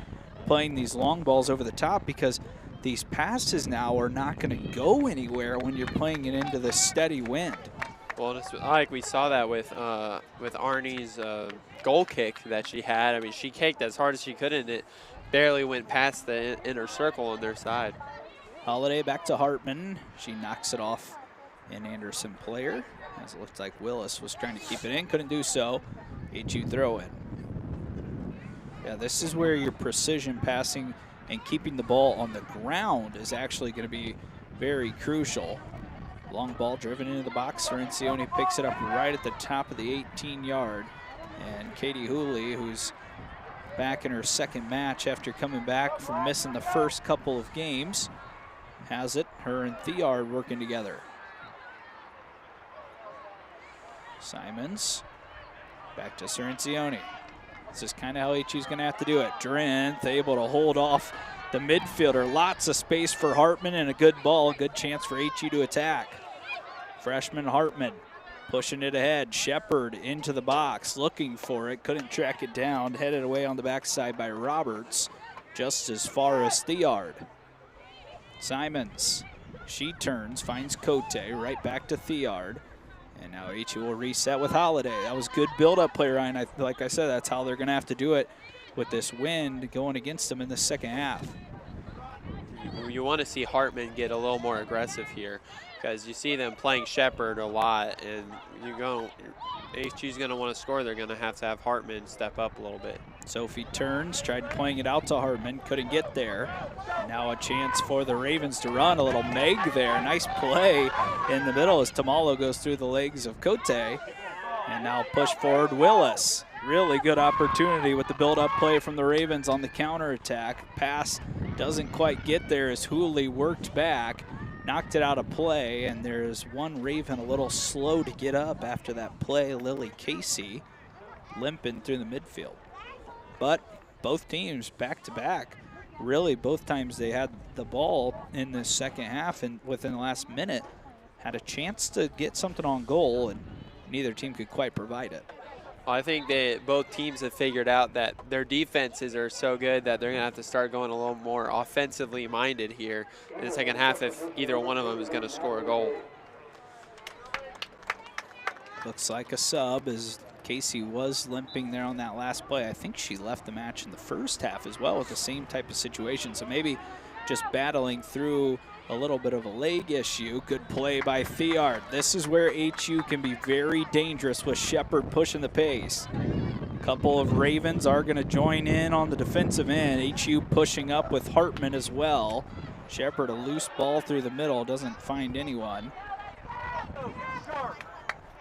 playing these long balls over the top, because these passes now are not going to go anywhere when you're playing it into the steady wind. Well, it's like we saw that with Arnie's goal kick that she had. I mean, she kicked as hard as she could, and it barely went past the inner circle on their side. Holiday back to Hartman. She knocks it off an Anderson player, as it looked like Willis was trying to keep it in, couldn't do so. HU throw in. Yeah, this is where your precision passing and keeping the ball on the ground is actually going to be very crucial. Long ball driven into the box. Cirincione picks it up right at the top of the 18-yard. And Katie Hooley, who's back in her second match after coming back from missing the first couple of games, has it. Her and Theard working together. Simons back to Cirincione. This is kind of how HU's going to have to do it. Drenth able to hold off the midfielder. Lots of space for Hartman and a good ball. Good chance for HU to attack. Freshman Hartman pushing it ahead. Shepard into the box, looking for it. Couldn't track it down. Headed away on the backside by Roberts, just as far as Theard. Simons, she turns, finds Cote, right back to Theard. And now HU will reset with Holiday. That was good build-up play, Ryan. Like I said, that's how they're going to have to do it with this wind going against them in the second half. You want to see Hartman get a little more aggressive here, because you see them playing Shepard a lot, and HU's going to want to score. They're going to have Hartman step up a little bit. Sophie turns, tried playing it out to Hartman, couldn't get there. And now a chance for the Ravens to run. A little Meg there. Nice play in the middle as Tamalo goes through the legs of Cote. And now push forward Willis. Really good opportunity with the build-up play from the Ravens on the counterattack. Pass doesn't quite get there as Hooley worked back, knocked it out of play, and there's one Raven a little slow to get up after that play. Lily Casey limping through the midfield. But both teams back-to-back, really both times they had the ball in the second half and within the last minute had a chance to get something on goal, and neither team could quite provide it. Well, I think that both teams have figured out that their defenses are so good that they're going to have to start going a little more offensively minded here in the second half if either one of them is going to score a goal. Looks like a sub as Casey was limping there on that last play. I think she left the match in the first half as well with the same type of situation. So maybe just battling through a little bit of a leg issue. Good play by Theard. This is where HU can be very dangerous with Shepard pushing the pace. A couple of Ravens are going to join in on the defensive end. HU pushing up with Hartman as well. Shepard, a loose ball through the middle, doesn't find anyone.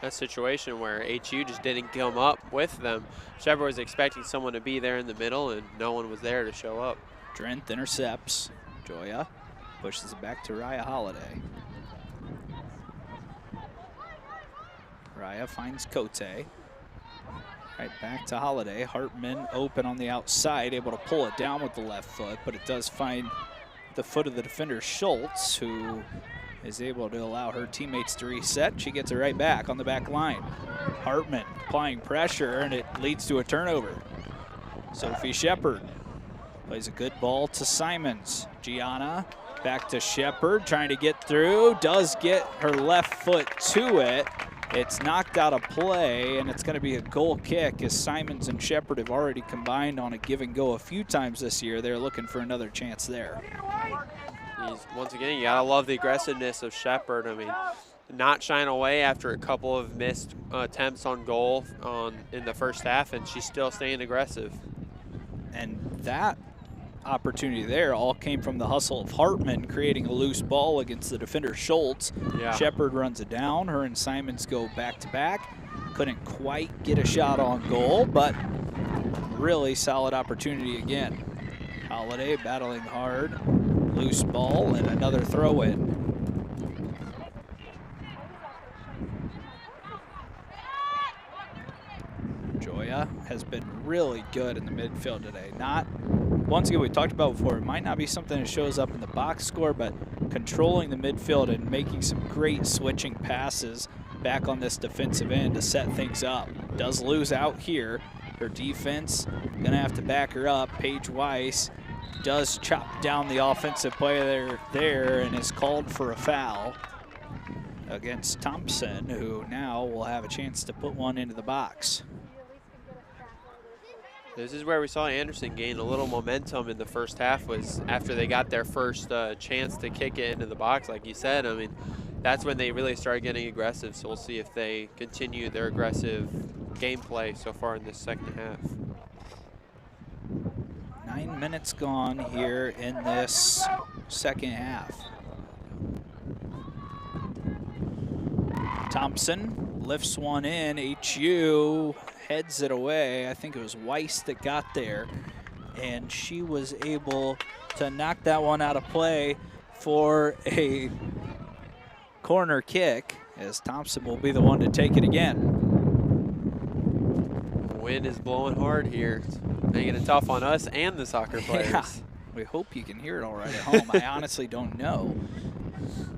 A situation where HU just didn't come up with them. Shepard was expecting someone to be there in the middle, and no one was there to show up. Drenth intercepts. Joya pushes it back to Raya Holiday. Raya finds Cote. Right back to Holiday. Hartman open on the outside, able to pull it down with the left foot, but it does find the foot of the defender Schultz, who is able to allow her teammates to reset. She gets it right back on the back line. Hartman applying pressure, and it leads to a turnover. Sophie Shepard plays a good ball to Simons. Gianna back to Shepard, trying to get through. Does get her left foot to it. It's knocked out of play, and it's going to be a goal kick as Simons and Shepard have already combined on a give and go a few times this year. They're looking for another chance there. Once again, you gotta love the aggressiveness of Shepard. I mean, not shying away after a couple of missed attempts on goal in the first half, and she's still staying aggressive. And that opportunity there all came from the hustle of Hartman creating a loose ball against the defender Schultz. Yeah. Shepard runs it down. Her and Simons go back to back. Couldn't quite get a shot on goal, but really solid opportunity again. Holiday battling hard. Loose ball and another throw in. Joya has been really good in the midfield today. Once again, we talked about before, it might not be something that shows up in the box score, but controlling the midfield and making some great switching passes back on this defensive end to set things up. Does lose out here. Her defense gonna have to back her up. Paige Weiss does chop down the offensive player there and is called for a foul against Thompson, who now will have a chance to put one into the box. This is where we saw Anderson gain a little momentum in the first half, was after they got their first chance to kick it into the box, like you said. I mean, that's when they really started getting aggressive, so we'll see if they continue their aggressive gameplay so far in this second half. 9 minutes gone here in this second half. Thompson lifts one in. HU heads it away. I think it was Weiss that got there, and she was able to knock that one out of play for a corner kick, as Thompson will be the one to take it again. Wind is blowing hard here. It's making it tough on us and the soccer players. Yeah. We hope you can hear it all right at home. I honestly don't know.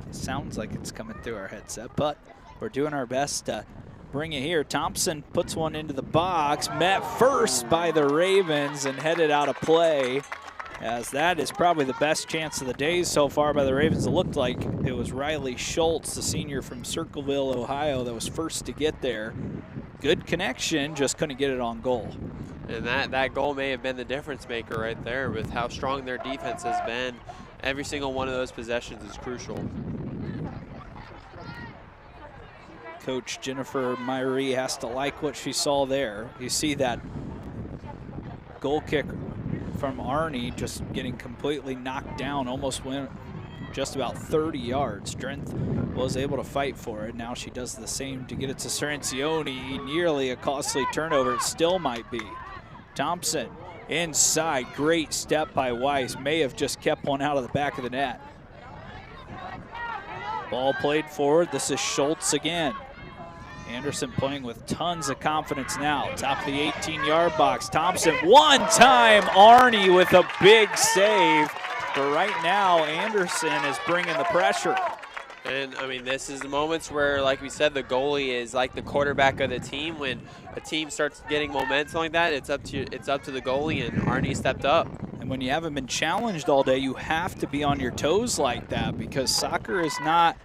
It sounds like it's coming through our headset, but we're doing our best to bring it here. Thompson puts one into the box, met first by the Ravens and headed out of play, as that is probably the best chance of the day so far by the Ravens. It looked like it was Riley Schultz, the senior from Circleville, Ohio, that was first to get there. Good connection, just couldn't get it on goal. And that goal may have been the difference maker right there with how strong their defense has been. Every single one of those possessions is crucial. Coach Jennifer Myrie has to like what she saw there. You see that goal kick from Arnie just getting completely knocked down, almost went just about 30 yards. Drenth was able to fight for it. Now she does the same to get it to Cerancioni. Nearly a costly turnover. It still might be. Thompson inside. Great step by Weiss. May have just kept one out of the back of the net. Ball played forward. This is Schultz again. Anderson playing with tons of confidence now. Top of the 18-yard box. Thompson one time. Arnie with a big save. But right now, Anderson is bringing the pressure. And, I mean, this is the moments where, like we said, the goalie is like the quarterback of the team. When a team starts getting momentum like that, it's up to the goalie, and Arnie stepped up. And when you haven't been challenged all day, you have to be on your toes like that, because soccer is not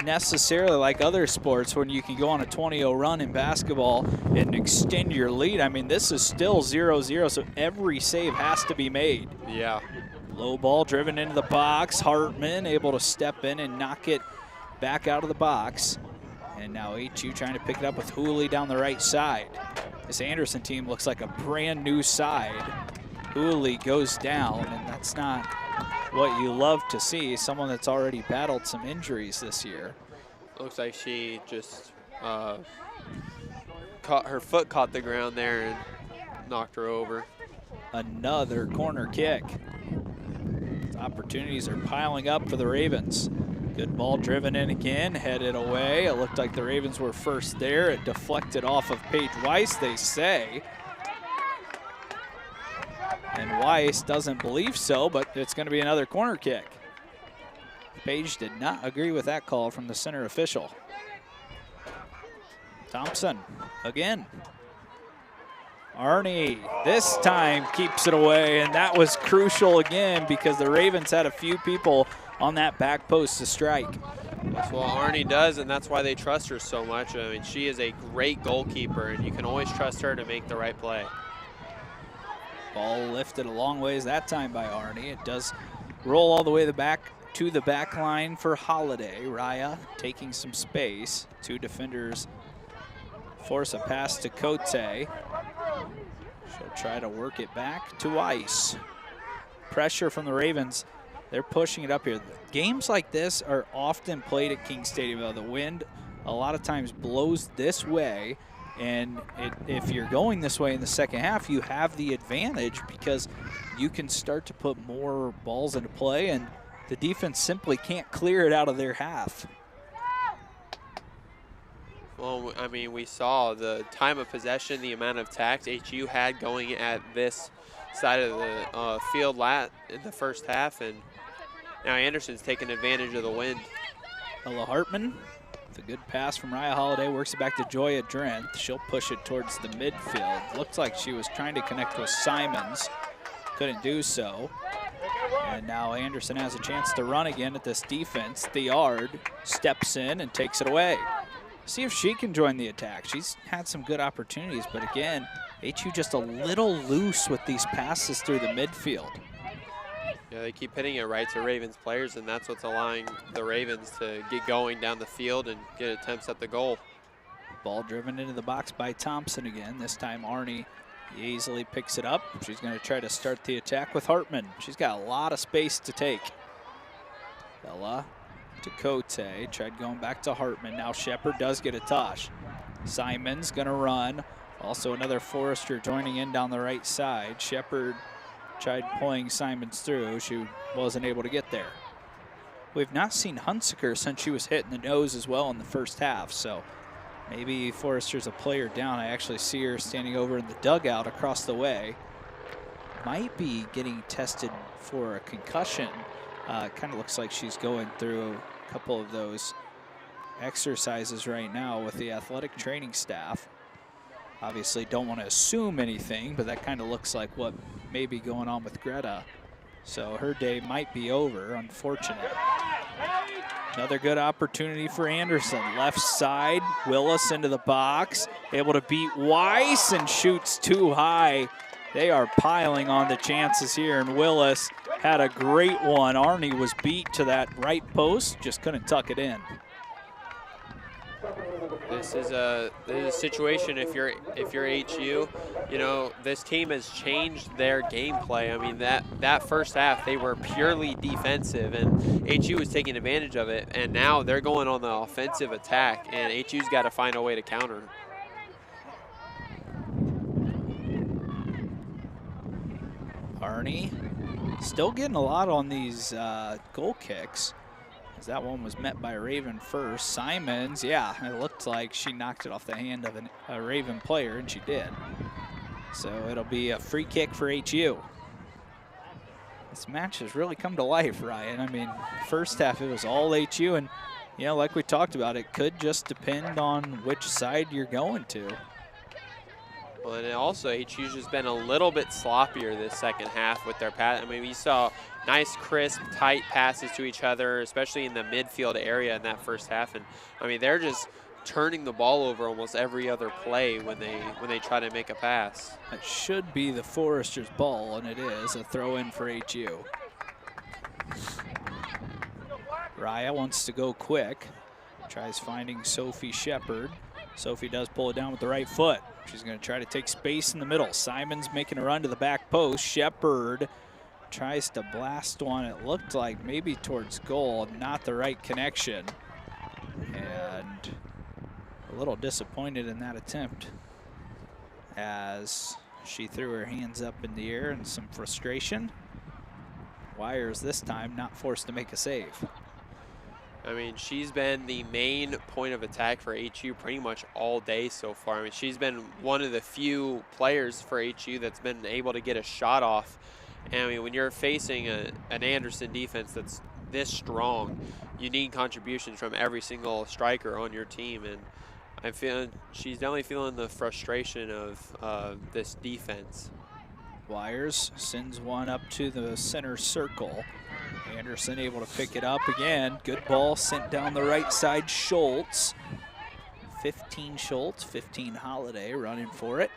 necessarily like other sports when you can go on a 20-0 run in basketball and extend your lead. I mean, this is still 0-0, so every save has to be made. Yeah. Low ball driven into the box. Hartman able to step in and knock it back out of the box. And now HU trying to pick it up with Hooley down the right side. This Anderson team looks like a brand new side. Hooley goes down, and that's not what you love to see. Someone that's already battled some injuries this year. Looks like she just her foot caught the ground there and knocked her over. Another corner kick. Opportunities are piling up for the Ravens. Good ball driven in again, headed away. It looked like the Ravens were first there. It deflected off of Paige Weiss, they say. And Weiss doesn't believe so, but it's going to be another corner kick. Paige did not agree with that call from the center official. Thompson again. Arnie this time keeps it away, and that was crucial again because the Ravens had a few people on that back post to strike. That's what Arnie does, and that's why they trust her so much. I mean, she is a great goalkeeper, and you can always trust her to make the right play. Ball lifted a long ways that time by Arnie. It does roll all the way to the back line for Holiday. Raya taking some space. Two defenders force a pass to Cote. She'll try to work it back to Weiss. Pressure from the Ravens. They're pushing it up here. Games like this are often played at King Stadium. The wind a lot of times blows this way, and if you're going this way in the second half, you have the advantage because you can start to put more balls into play, and the defense simply can't clear it out of their half. Well, I mean, we saw the time of possession, the amount of attacks HU had going at this side of the field in the first half, and now Anderson's taking advantage of the wind. Ella Hartman, with a good pass from Raya Holiday, works it back to Joya Drenth. She'll push it towards the midfield. Looked like she was trying to connect with Simons. Couldn't do so. And now Anderson has a chance to run again at this defense. Theard steps in and takes it away. See if she can join the attack. She's had some good opportunities, but again, HU just a little loose with these passes through the midfield. Yeah, they keep hitting it right to Ravens players, and that's what's allowing the Ravens to get going down the field and get attempts at the goal. Ball driven into the box by Thompson again. This time Arnie easily picks it up. She's going to try to start the attack with Hartman. She's got a lot of space to take. Bella to Cote, tried going back to Hartman. Now Shepard does get a touch. Simon's going to run. Also another Forrester joining in down the right side. Shepard tried pulling Simons through. She wasn't able to get there. We've not seen Hunsaker since she was hit in the nose as well in the first half, so maybe Forrester's a player down. I actually see her standing over in the dugout across the way. Might be getting tested for a concussion. Kind of looks like she's going through a couple of those exercises right now with the athletic training staff. Obviously don't want to assume anything, but that kind of looks like what may be going on with Greta. So her day might be over, unfortunate. Another good opportunity for Anderson. Left side, Willis into the box, able to beat Weiss and shoots too high. They are piling on the chances here, and Willis had a great one. Arnie was beat to that right post, just couldn't tuck it in. This is a situation if you're HU, you know, this team has changed their gameplay. I mean, that first half they were purely defensive, and HU was taking advantage of it, and now they're going on the offensive attack, and HU's got to find a way to counter. Arnie still getting a lot on these goal kicks. That one was met by Raven first. Simons, yeah, it looked like she knocked it off the hand of a Raven player, and she did. So it'll be a free kick for HU. This match has really come to life, Ryan. I mean, first half it was all HU, and you know, like we talked about, it could just depend on which side you're going to. Well, and also HU's just been a little bit sloppier this second half with their pass. I mean, we saw nice, crisp, tight passes to each other, especially in the midfield area in that first half. And I mean, they're just turning the ball over almost every other play when they try to make a pass. It should be the Foresters' ball, and it is a throw in for HU. Raya wants to go quick. Tries finding Sophie Shepard. Sophie does pull it down with the right foot. She's going to try to take space in the middle. Simon's making a run to the back post. Shepard tries to blast one. It looked like maybe towards goal, not the right connection. And a little disappointed in that attempt as she threw her hands up in the air in some frustration. Wires this time not forced to make a save. I mean, she's been the main point of attack for HU pretty much all day so far. I mean, she's been one of the few players for HU that's been able to get a shot off. And I mean, when you're facing an Anderson defense that's this strong, you need contributions from every single striker on your team. And I'm feeling, she's definitely feeling the frustration of this defense. Wires sends one up to the center circle. Anderson able to pick it up again. Good ball sent down the right side. Schultz. 15 Schultz, 15 Holiday running for it.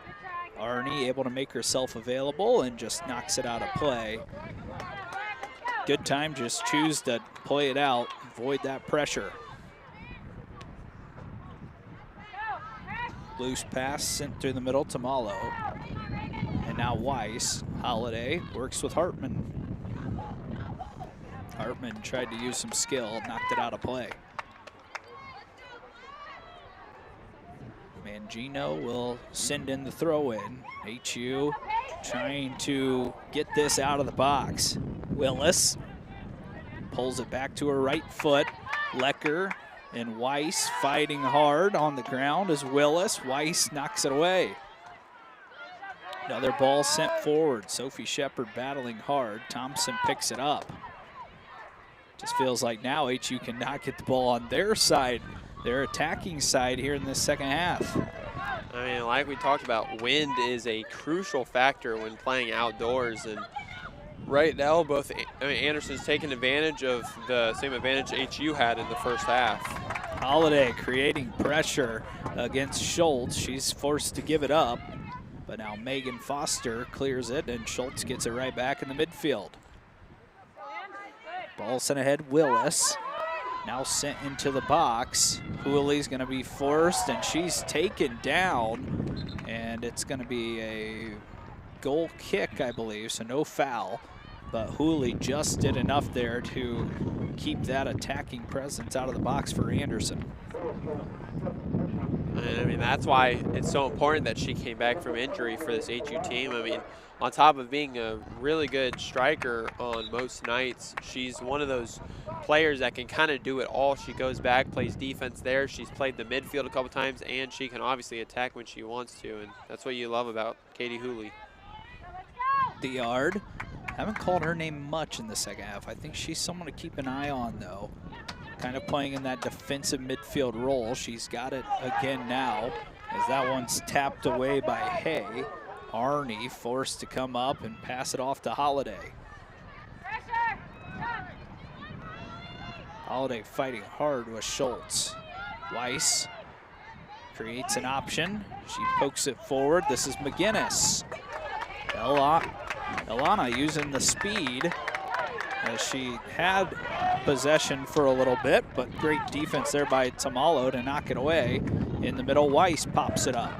Arnie able to make herself available and just knocks it out of play. Good time, just choose to play it out, avoid that pressure. Loose pass sent through the middle to Malo. And now Weiss. Holiday works with Hartman. Hartman tried to use some skill, knocked it out of play. Mangino will send in the throw in. HU trying to get this out of the box. Willis pulls it back to her right foot. Lecker and Weiss fighting hard on the ground as Willis. Weiss knocks it away. Another ball sent forward. Sophie Shepard battling hard. Thompson picks it up. Just feels like now HU cannot get the ball on their side, their attacking side here in this second half. I mean, like we talked about, wind is a crucial factor when playing outdoors. And right now, Anderson's taking advantage of the same advantage HU had in the first half. Holiday creating pressure against Schultz. She's forced to give it up. But now Megan Foster clears it, and Schultz gets it right back in the midfield. Ball sent ahead, Willis. Now sent into the box. Hooley's going to be forced, and she's taken down. And it's going to be a goal kick, I believe, so no foul. But Hooley just did enough there to keep that attacking presence out of the box for Anderson. And I mean, that's why it's so important that she came back from injury for this HU team. I mean, on top of being a really good striker on most nights, she's one of those players that can kind of do it all. She goes back, plays defense there. She's played the midfield a couple times, and she can obviously attack when she wants to, and that's what you love about Katie Hooley. The yard. Haven't called her name much in the second half. I think she's someone to keep an eye on, though. Kind of playing in that defensive midfield role. She's got it again now, as that one's tapped away by Hay. Arnie forced to come up and pass it off to Holiday. Holiday fighting hard with Schultz. Weiss creates an option. She pokes it forward. This is McGinnis. Elana using the speed as she had possession for a little bit, but great defense there by Tamalo to knock it away. In the middle, Weiss pops it up.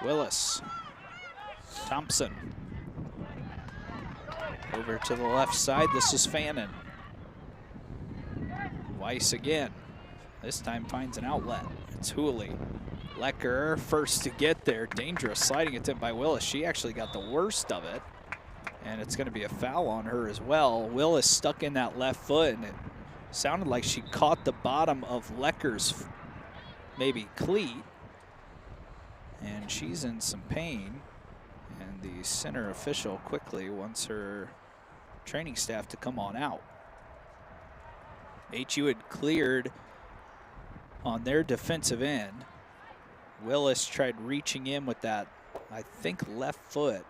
Willis. Thompson. Over to the left side, this is Fannin. Weiss again. This time finds an outlet. It's Hooley. Lecker first to get there. Dangerous sliding attempt by Willis. She actually got the worst of it. And it's going to be a foul on her as well. Willis stuck in that left foot, and it sounded like she caught the bottom of Lecker's maybe cleat. And she's in some pain. And the center official quickly wants her training staff to come on out. HU had cleared on their defensive end. Willis tried reaching in with that, I think, left foot.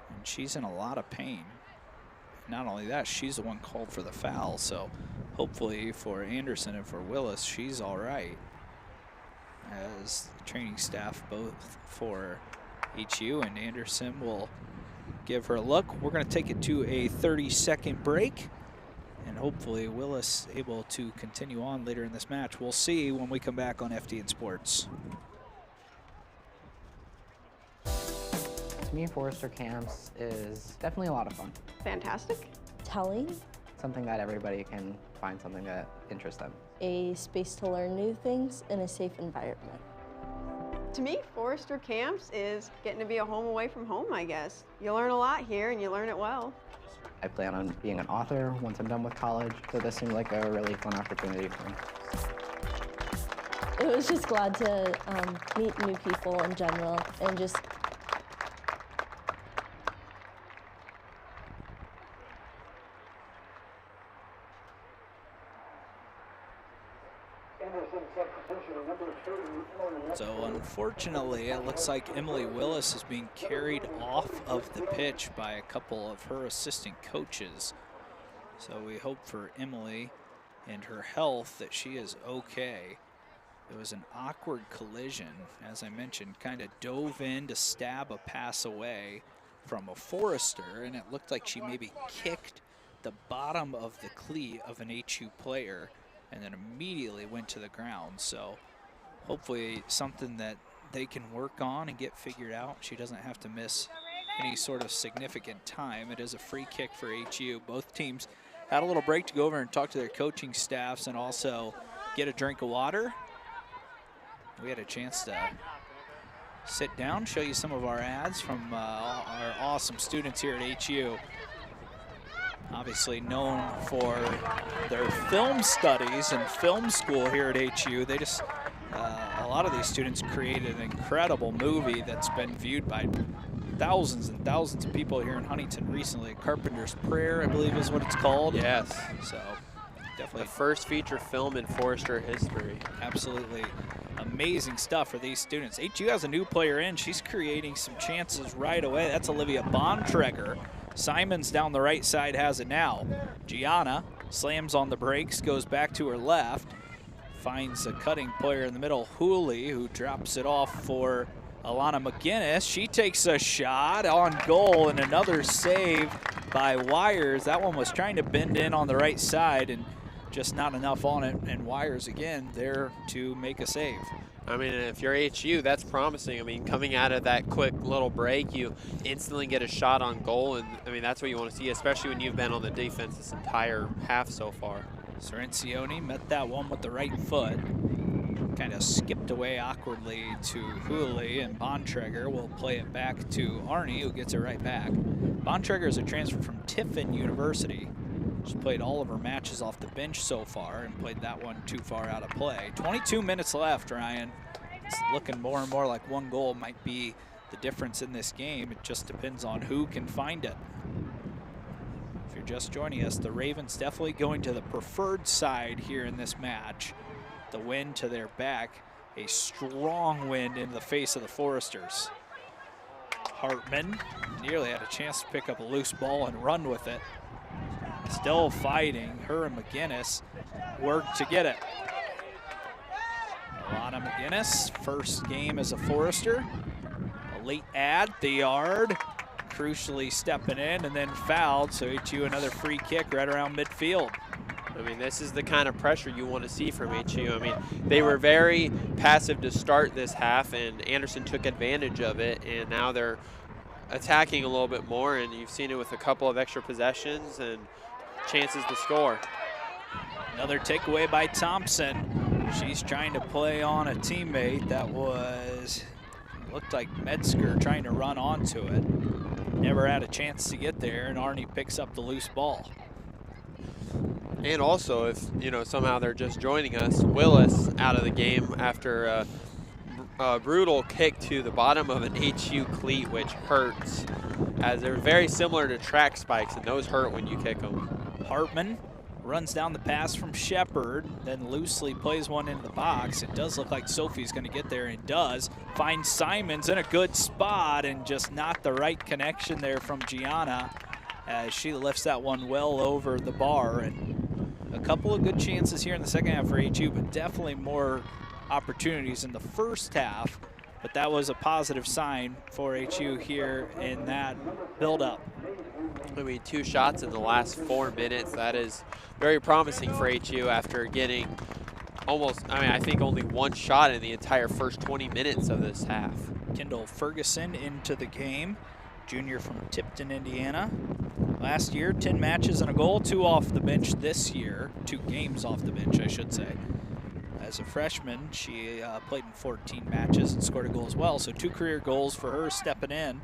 And she's in a lot of pain. Not only that, she's the one called for the foul. So hopefully for Anderson and for Willis, she's all right. As the training staff, both for HU and Anderson, will give her a look. We're going to take it to a 30-second break. And hopefully Willis able to continue on later in this match. We'll see when we come back on FDN Sports. To me, Forester Camps is definitely a lot of fun. Fantastic. Telling. Something that everybody can find something that interests them. A space to learn new things in a safe environment. To me, Forester Camps is getting to be a home away from home, I guess. You learn a lot here and you learn it well. I plan on being an author once I'm done with college, so this seemed like a really fun opportunity for me. It was just glad to meet new people in general and just So unfortunately, it looks like Emily Willis is being carried off of the pitch by a couple of her assistant coaches. So we hope for Emily and her health that she is okay. It was an awkward collision, as I mentioned, kind of dove in to stab a pass away from a Forester, and it looked like she maybe kicked the bottom of the cleat of an HU player and then immediately went to the ground. So hopefully something that they can work on and get figured out. She doesn't have to miss any sort of significant time. It is a free kick for HU. Both teams had a little break to go over and talk to their coaching staffs and also get a drink of water. We had a chance to sit down, show you some of our ads from our awesome students here at HU. Obviously known for their film studies and film school here at HU. They just, a lot of these students created an incredible movie that's been viewed by thousands and thousands of people here in Huntington recently. Carpenter's Prayer, I believe is what it's called. Yes. So definitely. The first feature film in Forester history. Absolutely amazing stuff for these students. HU has a new player in. She's creating some chances right away. That's Olivia Bontrager. Simons down the right side has it now. Gianna slams on the brakes, goes back to her left, finds a cutting player in the middle, Hooley, who drops it off for Alana McGinnis. She takes a shot on goal and another save by Wires. That one was trying to bend in on the right side and just not enough on it, and Wires again there to make a save. I mean, if you're HU, that's promising. I mean, coming out of that quick little break, you instantly get a shot on goal, and I mean, that's what you want to see, especially when you've been on the defense this entire half so far. Sorrencioni met that one with the right foot. Kind of skipped away awkwardly to Hooley, and Bontrager will play it back to Arnie, who gets it right back. Bontrager is a transfer from Tiffin University. She's played all of her matches off the bench so far and played that one too far out of play. 22 minutes left, Ryan. It's looking more and more like one goal might be the difference in this game. It just depends on who can find it. If you're just joining us, the Ravens definitely going to the preferred side here in this match. The wind to their back, a strong wind in the face of the Foresters. Hartman nearly had a chance to pick up a loose ball and run with it. Still fighting. Her and McGinnis work to get it. Alana McGinnis, first game as a Forester. A late ad, the yard. Crucially stepping in and then fouled, so HU another free kick right around midfield. I mean, this is the kind of pressure you want to see from HU. I mean, they were very passive to start this half, and Anderson took advantage of it, and now they're attacking a little bit more, and you've seen it with a couple of extra possessions and chances to score. Another takeaway by Thompson. She's trying to play on a teammate that looked like Metzger trying to run onto it. Never had a chance to get there, and Arnie picks up the loose ball. And also, if somehow they're just joining us, Willis out of the game after a brutal kick to the bottom of an HU cleat, which hurts, as they're very similar to track spikes, and those hurt when you kick them. Hartman runs down the pass from Shepard, then loosely plays one into the box. It does look like Sophie's going to get there, and does. Finds Simons in a good spot, and just not the right connection there from Gianna as she lifts that one well over the bar. And a couple of good chances here in the second half for HU, but definitely more opportunities in the first half. But that was a positive sign for HU here in that build-up. I mean, 2 shots in the last 4 minutes. That is very promising for HU after getting I think only 1 shot in the entire first 20 minutes of this half. Kendall Ferguson into the game, junior from Tipton, Indiana. Last year, 10 matches and a goal, 2 off the bench this year, 2 games off the bench, I should say. As a freshman, she played in 14 matches and scored a goal as well, so 2 career goals for her stepping in.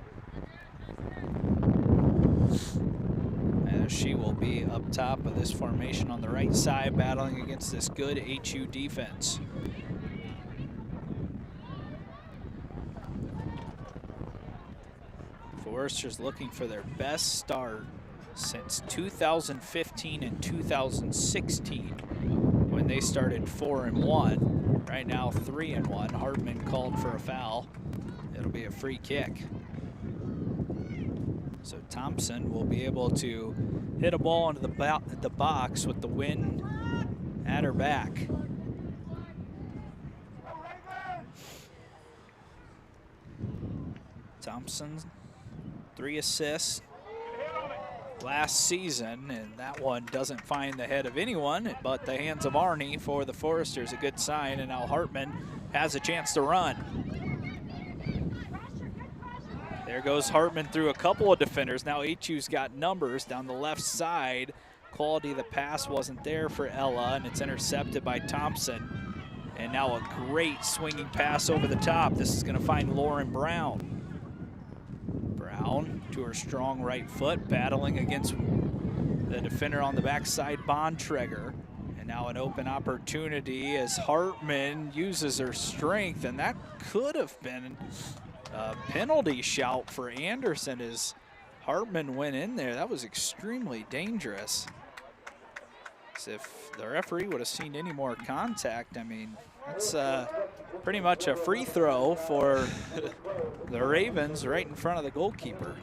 As she will be up top of this formation on the right side, battling against this good HU defense. Foresters looking for their best start since 2015 and 2016 when they started 4-1. Right now 3-1. Hartman called for a foul. It'll be a free kick. So Thompson will be able to hit a ball into the box with the wind at her back. Thompson, 3 assists last season, and that one doesn't find the head of anyone but the hands of Arnie for the Foresters. A good sign, and now Hartman has a chance to run. There goes Hartman through a couple of defenders. Now HU's got numbers down the left side. Quality of the pass wasn't there for Ella, and it's intercepted by Thompson. And now a great swinging pass over the top. This is going to find Lauren Brown. Brown to her strong right foot, battling against the defender on the backside, Bontrager. And now an open opportunity as Hartman uses her strength, and that could have been a penalty shout for Anderson as Hartman went in there. That was extremely dangerous. As if the referee would have seen any more contact, I mean, that's pretty much a free throw for the Ravens right in front of the goalkeeper.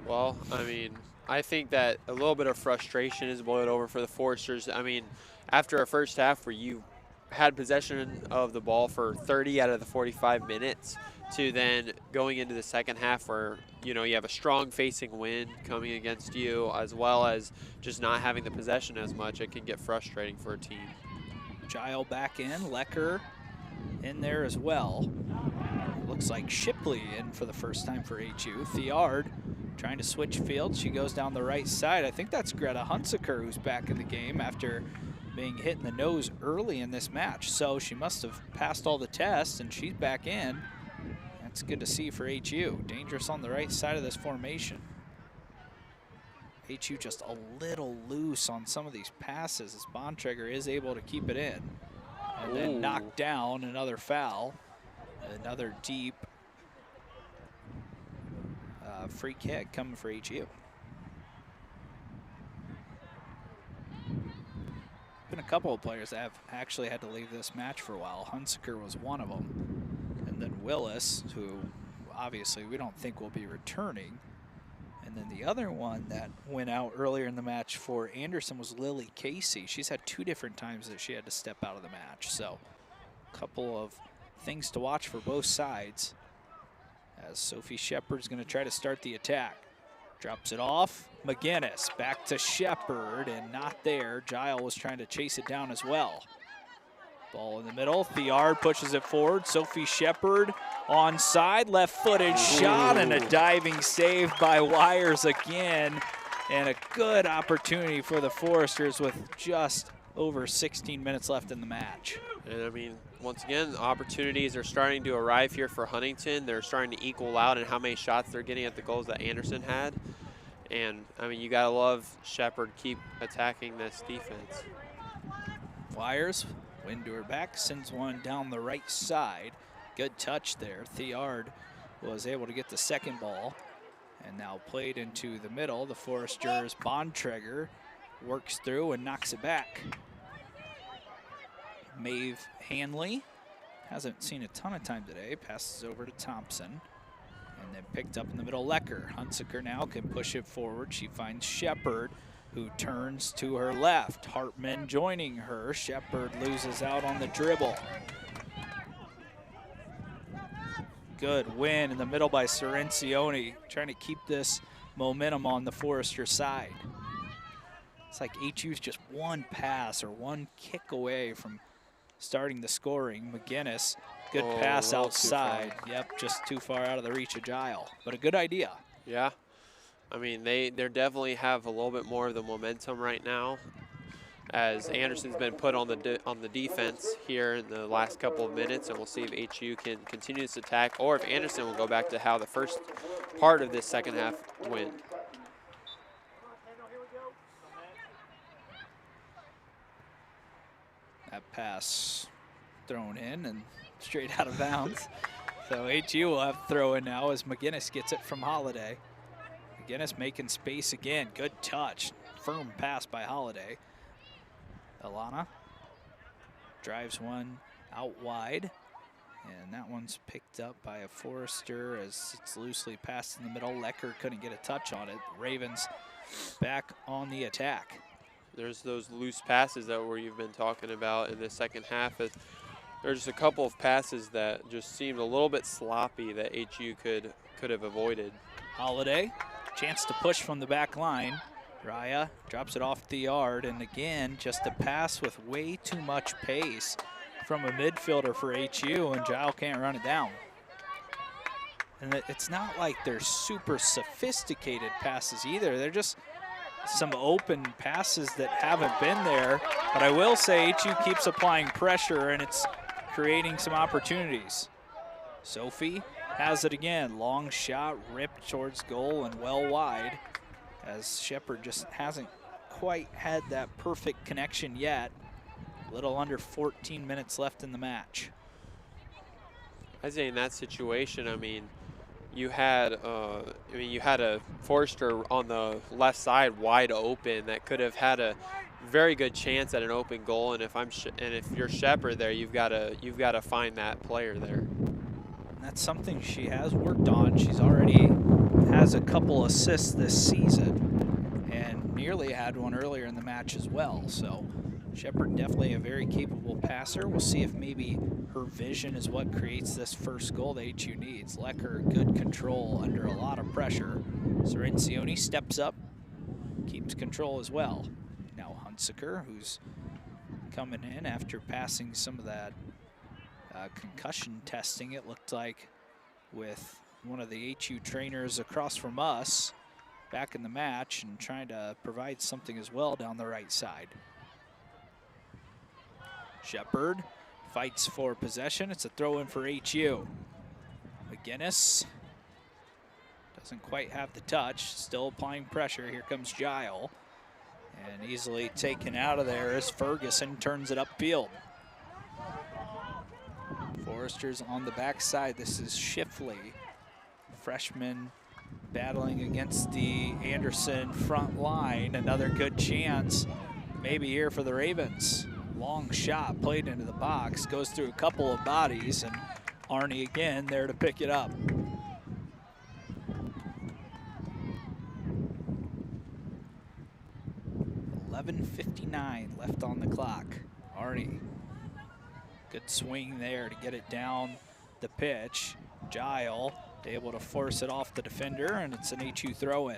Well, I mean, I think that a little bit of frustration is boiled over for the Foresters. I mean, after a first half where you had possession of the ball for 30 out of the 45 minutes, to then going into the second half where, you know, you have a strong facing wind coming against you, as well as just not having the possession as much, it can get frustrating for a team. Gile back in, Lecker in there as well. Looks like Shipley in for the first time for HU. Thiard trying to switch fields. She goes down the right side. I think that's Greta Hunsaker who's back in the game after being hit in the nose early in this match. So she must have passed all the tests and she's back in. That's good to see for HU. Dangerous on the right side of this formation. HU just a little loose on some of these passes as Bontrager is able to keep it in. And then knocked down, another foul. Another deep free kick coming for HU. Been a couple of players that have actually had to leave this match for a while. Hunsaker was one of them. And then Willis, who obviously we don't think will be returning. And then the other one that went out earlier in the match for Anderson was Lily Casey. She's had 2 different times that she had to step out of the match. So a couple of things to watch for both sides as Sophie Shepard's going to try to start the attack. Drops it off. McGinnis back to Shepard and not there. Gile was trying to chase it down as well. Ball in the middle. Thiard pushes it forward. Sophie Shepard onside, left-footed shot, and a diving save by Wires again. And a good opportunity for the Foresters with just over 16 minutes left in the match. And I mean, once again, opportunities are starting to arrive here for Huntington. They're starting to equal out in how many shots they're getting at the goals that Anderson had. And I mean, you gotta love Shepard keep attacking this defense. Wires, wind to her back, sends one down the right side. Good touch there. Thiard was able to get the second ball and now played into the middle. The Foresters, Bontrager works through and knocks it back. Maeve Hanley hasn't seen a ton of time today. Passes over to Thompson. And then picked up in the middle, Lecker. Hunsaker now can push it forward. She finds Shepard, who turns to her left. Hartman joining her. Shepard loses out on the dribble. Good win in the middle by Cirencioni, trying to keep this momentum on the Forester side. It's like HU's just one pass or one kick away from starting the scoring. McGinnis, good pass outside. Yep, just too far out of the reach of Gile, but a good idea. Yeah, I mean, they definitely have a little bit more of the momentum right now, as Anderson's been put on the defense here in the last couple of minutes, and we'll see if HU can continue this attack, or if Anderson will go back to how the first part of this second half went. That pass thrown in and straight out of bounds. So HU will have to throw in now as McGinnis gets it from Holiday. McGinnis making space again. Good touch. Firm pass by Holiday. Alana drives one out wide. And that one's picked up by a Forester as it's loosely passed in the middle. Lecker couldn't get a touch on it. Ravens back on the attack. There's those loose passes that you've been talking about in the second half. There's a couple of passes that just seemed a little bit sloppy that HU could have avoided. Holiday, chance to push from the back line. Raya drops it off the yard, and again, just a pass with way too much pace from a midfielder for HU, and Gile can't run it down. And it's not like they're super sophisticated passes either. They're just some open passes that haven't been there. But I will say HU keeps applying pressure, and it's creating some opportunities. Sophie has it again. Long shot, ripped towards goal and well wide, as Shepard just hasn't quite had that perfect connection yet. A little under 14 minutes left in the match. I'd say in that situation, I mean, you had a Forster on the left side wide open that could have had a very good chance at an open goal. And if you're Shepard there, you've got to find that player there. And that's something she has worked on. She's already has a couple assists this season, and nearly had one earlier in the match as well. So Shepard definitely a very capable passer. We'll see if maybe her vision is what creates this first goal that HU needs. Lecker, good control under a lot of pressure. Cirencioni steps up, keeps control as well. Now Hunsaker, who's coming in after passing some of that concussion testing, it looked like, with one of the HU trainers across from us back in the match, and trying to provide something as well down the right side. Shepard fights for possession. It's a throw in for HU. McGinnis doesn't quite have the touch, still applying pressure. Here comes Gile, and easily taken out of there as Ferguson turns it upfield. Forester's on the backside. This is Shifley, freshman, battling against the Anderson front line. Another good chance maybe here for the Ravens. Long shot played into the box, goes through a couple of bodies, and Arnie again there to pick it up. .11:59 left on the clock. Arnie, good swing there to get it down the pitch. Gile able to force it off the defender, and it's an HU throw-in.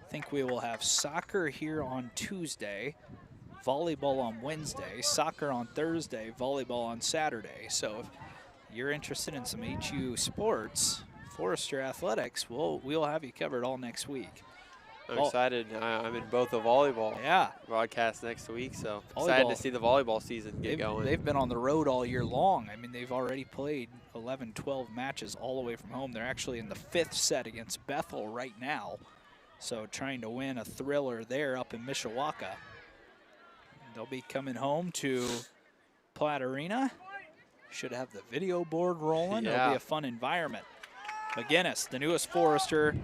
I think we will have soccer here on Tuesday, volleyball on Wednesday, soccer on Thursday, volleyball on Saturday. So if you're interested in some HU sports, Forester Athletics, we'll have you covered all next week. I'm excited. I'm in both the volleyball broadcast next week, so excited to see the volleyball season get going. They've been on the road all year long. I mean, they've already played 11, 12 matches all the way from home. They're actually in the 5th set against Bethel right now. So trying to win a thriller there up in Mishawaka. They'll be coming home to Platt Arena. Should have the video board rolling. It'll be a fun environment. McGinnis, the newest Forester,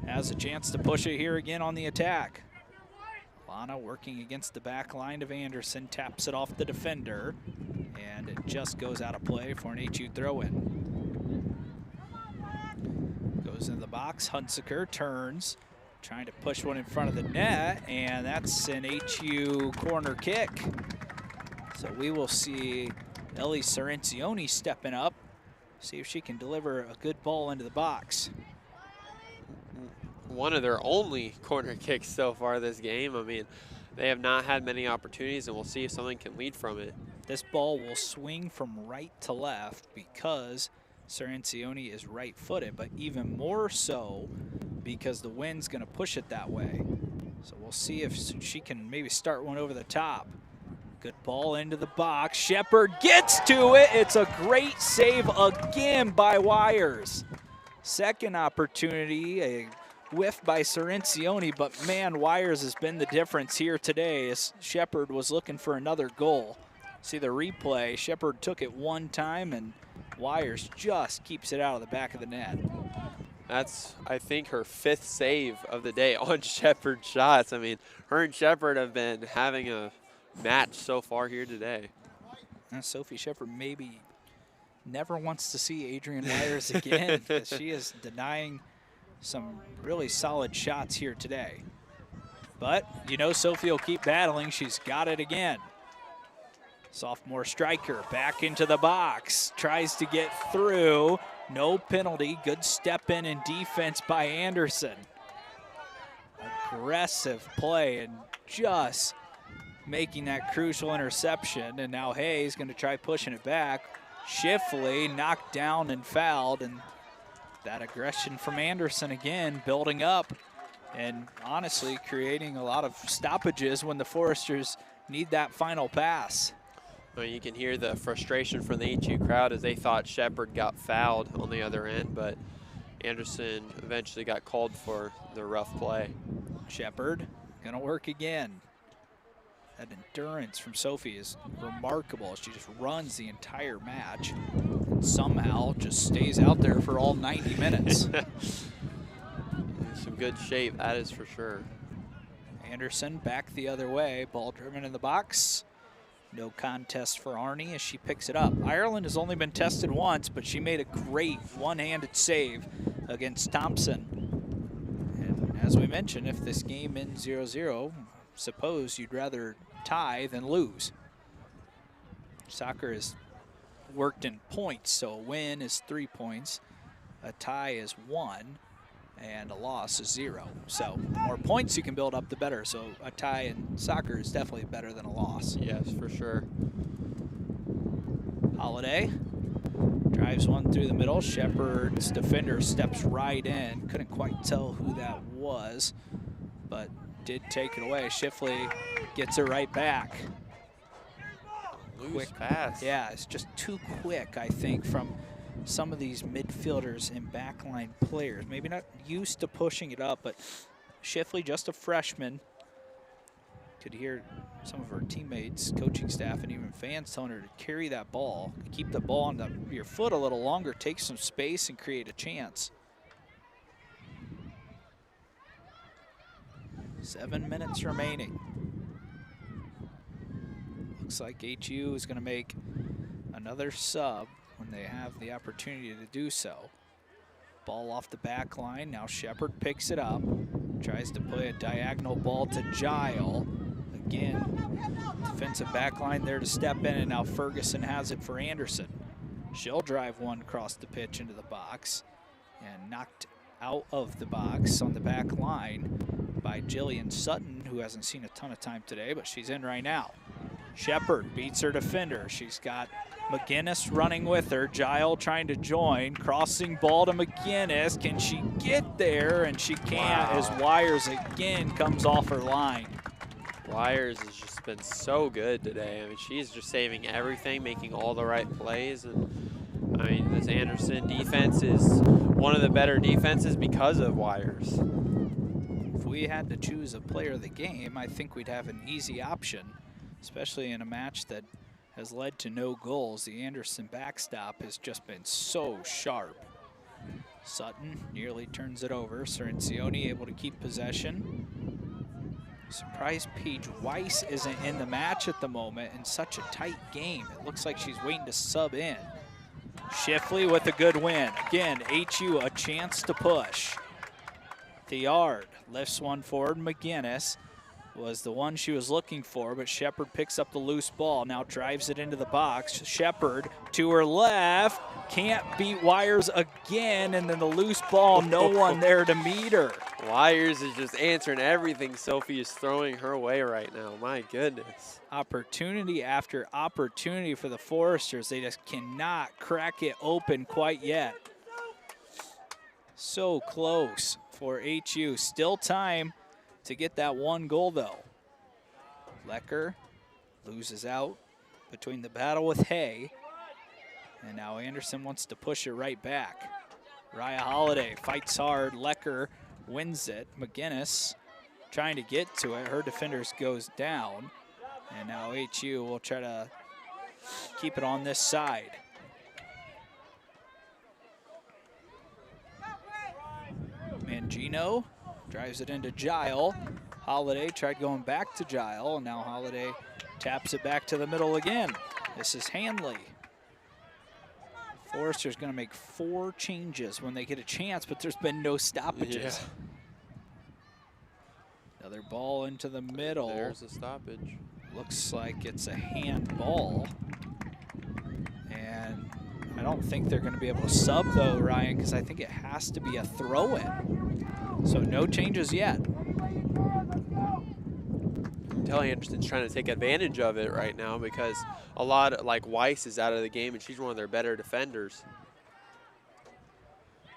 has a chance to push it here again on the attack. Lana working against the back line of Anderson, taps it off the defender, and it just goes out of play for an HU throw-in. Goes in the box, Hunsaker turns, trying to push one in front of the net, and that's an HU corner kick. So we will see Ellie Sorrenzioni stepping up, see if she can deliver a good ball into the box. One of their only corner kicks so far this game. I mean, they have not had many opportunities, and we'll see if something can lead from it. This ball will swing from right to left because Sorrenzioni is right-footed, but even more so because the wind's going to push it that way. So we'll see if she can maybe start one over the top. Good ball into the box. Shepard gets to it. It's a great save again by Wires. Second opportunity, a whiff by Sorrenzioni, but man, Wires has been the difference here today as Shepard was looking for another goal. See the replay, Shepard took it one time and Wires just keeps it out of the back of the net. That's, I think, her 5th save of the day on Shepard shots. I mean, her and Shepard have been having a match so far here today. Sophie Shepard maybe never wants to see Adrian Wires again because she is denying some really solid shots here today. But, you know, Sophie will keep battling. She's got it again. Sophomore striker back into the box. Tries to get through. No penalty. Good step in and defense by Anderson. Aggressive play and just making that crucial interception. And now Hayes going to try pushing it back. Schiffley knocked down and fouled, and that aggression from Anderson again building up and honestly creating a lot of stoppages when the Foresters need that final pass. Well, you can hear the frustration from the HU crowd as they thought Shepard got fouled on the other end, but Anderson eventually got called for the rough play. Shepard gonna work again. That endurance from Sophie is remarkable. She just runs the entire match and somehow just stays out there for all 90 minutes. Some good shape, that is for sure. Anderson back the other way, ball driven in the box. No contest for Arnie as she picks it up. Ireland has only been tested once, but she made a great one-handed save against Thompson. And as we mentioned, if this game ends 0-0, suppose you'd rather tie than lose. Soccer is worked in points, so a win is 3 points, a tie is 1, and a loss is 0. So the more points you can build up, the better. So a tie in soccer is definitely better than a loss. Yes, for sure. Holiday drives one through the middle. Shepard's defender steps right in. Couldn't quite tell who that was, but did take it away. Schiffley gets it right back. Loose pass. Yeah, it's just too quick, I think, from some of these midfielders and backline players. Maybe not used to pushing it up, but Schiffley, just a freshman. Could hear some of her teammates, coaching staff, and even fans telling her to carry that ball, keep the ball on your foot a little longer, take some space, and create a chance. 7 minutes remaining. Looks like HU is going to make another sub when they have the opportunity to do so. Ball off the back line. Now Shepard picks it up. Tries to play a diagonal ball to Gile. Again, defensive back line there to step in, and now Ferguson has it for Anderson. She'll drive one across the pitch into the box and knocked out of the box on the back line by Jillian Sutton, who hasn't seen a ton of time today, but she's in right now. Shepard beats her defender. She's got McGinnis running with her. Gile trying to join. Crossing ball to McGinnis. Can she get there? And she can't, as Wires again comes off her line. Wires has just been so good today. I mean, she's just saving everything, making all the right plays. And I mean, this Anderson defense is one of the better defenses because of Wires. If we had to choose a player of the game, I think we'd have an easy option, especially in a match that has led to no goals. The Anderson backstop has just been so sharp. Sutton nearly turns it over. Cirencioni able to keep possession. Surprised Paige Weiss isn't in the match at the moment in such a tight game. It looks like she's waiting to sub in. Schiffley with a good win. Again, HU a chance to push. Thiard lifts one forward. McGinnis was the one she was looking for, but Shepard picks up the loose ball, now drives it into the box. Shepard to her left, can't beat Wires again, and then the loose ball, no one there to meet her. Wires is just answering everything Sophie is throwing her way right now. My goodness. Opportunity after opportunity for the Foresters. They just cannot crack it open quite yet. So close for HU. Still time to get that one goal, though. Lecker loses out between the battle with Hay. And now Anderson wants to push it right back. Raya Holiday fights hard. Lecker wins it. McGinnis trying to get to it. Her defenders goes down. And now HU will try to keep it on this side. Mangino drives it into Gile. Holiday tried going back to Gile, and now Holiday taps it back to the middle again. This is Hanley. Forrester's going to make 4 changes when they get a chance, but there's been no stoppages. Yeah. Another ball into the middle. There's a stoppage. Looks like it's a handball. And I don't think they're going to be able to sub, though, Ryan, because I think it has to be a throw-in. So no changes yet. Telly Anderson's trying to take advantage of it right now because a lot of, like, Weiss is out of the game and she's one of their better defenders.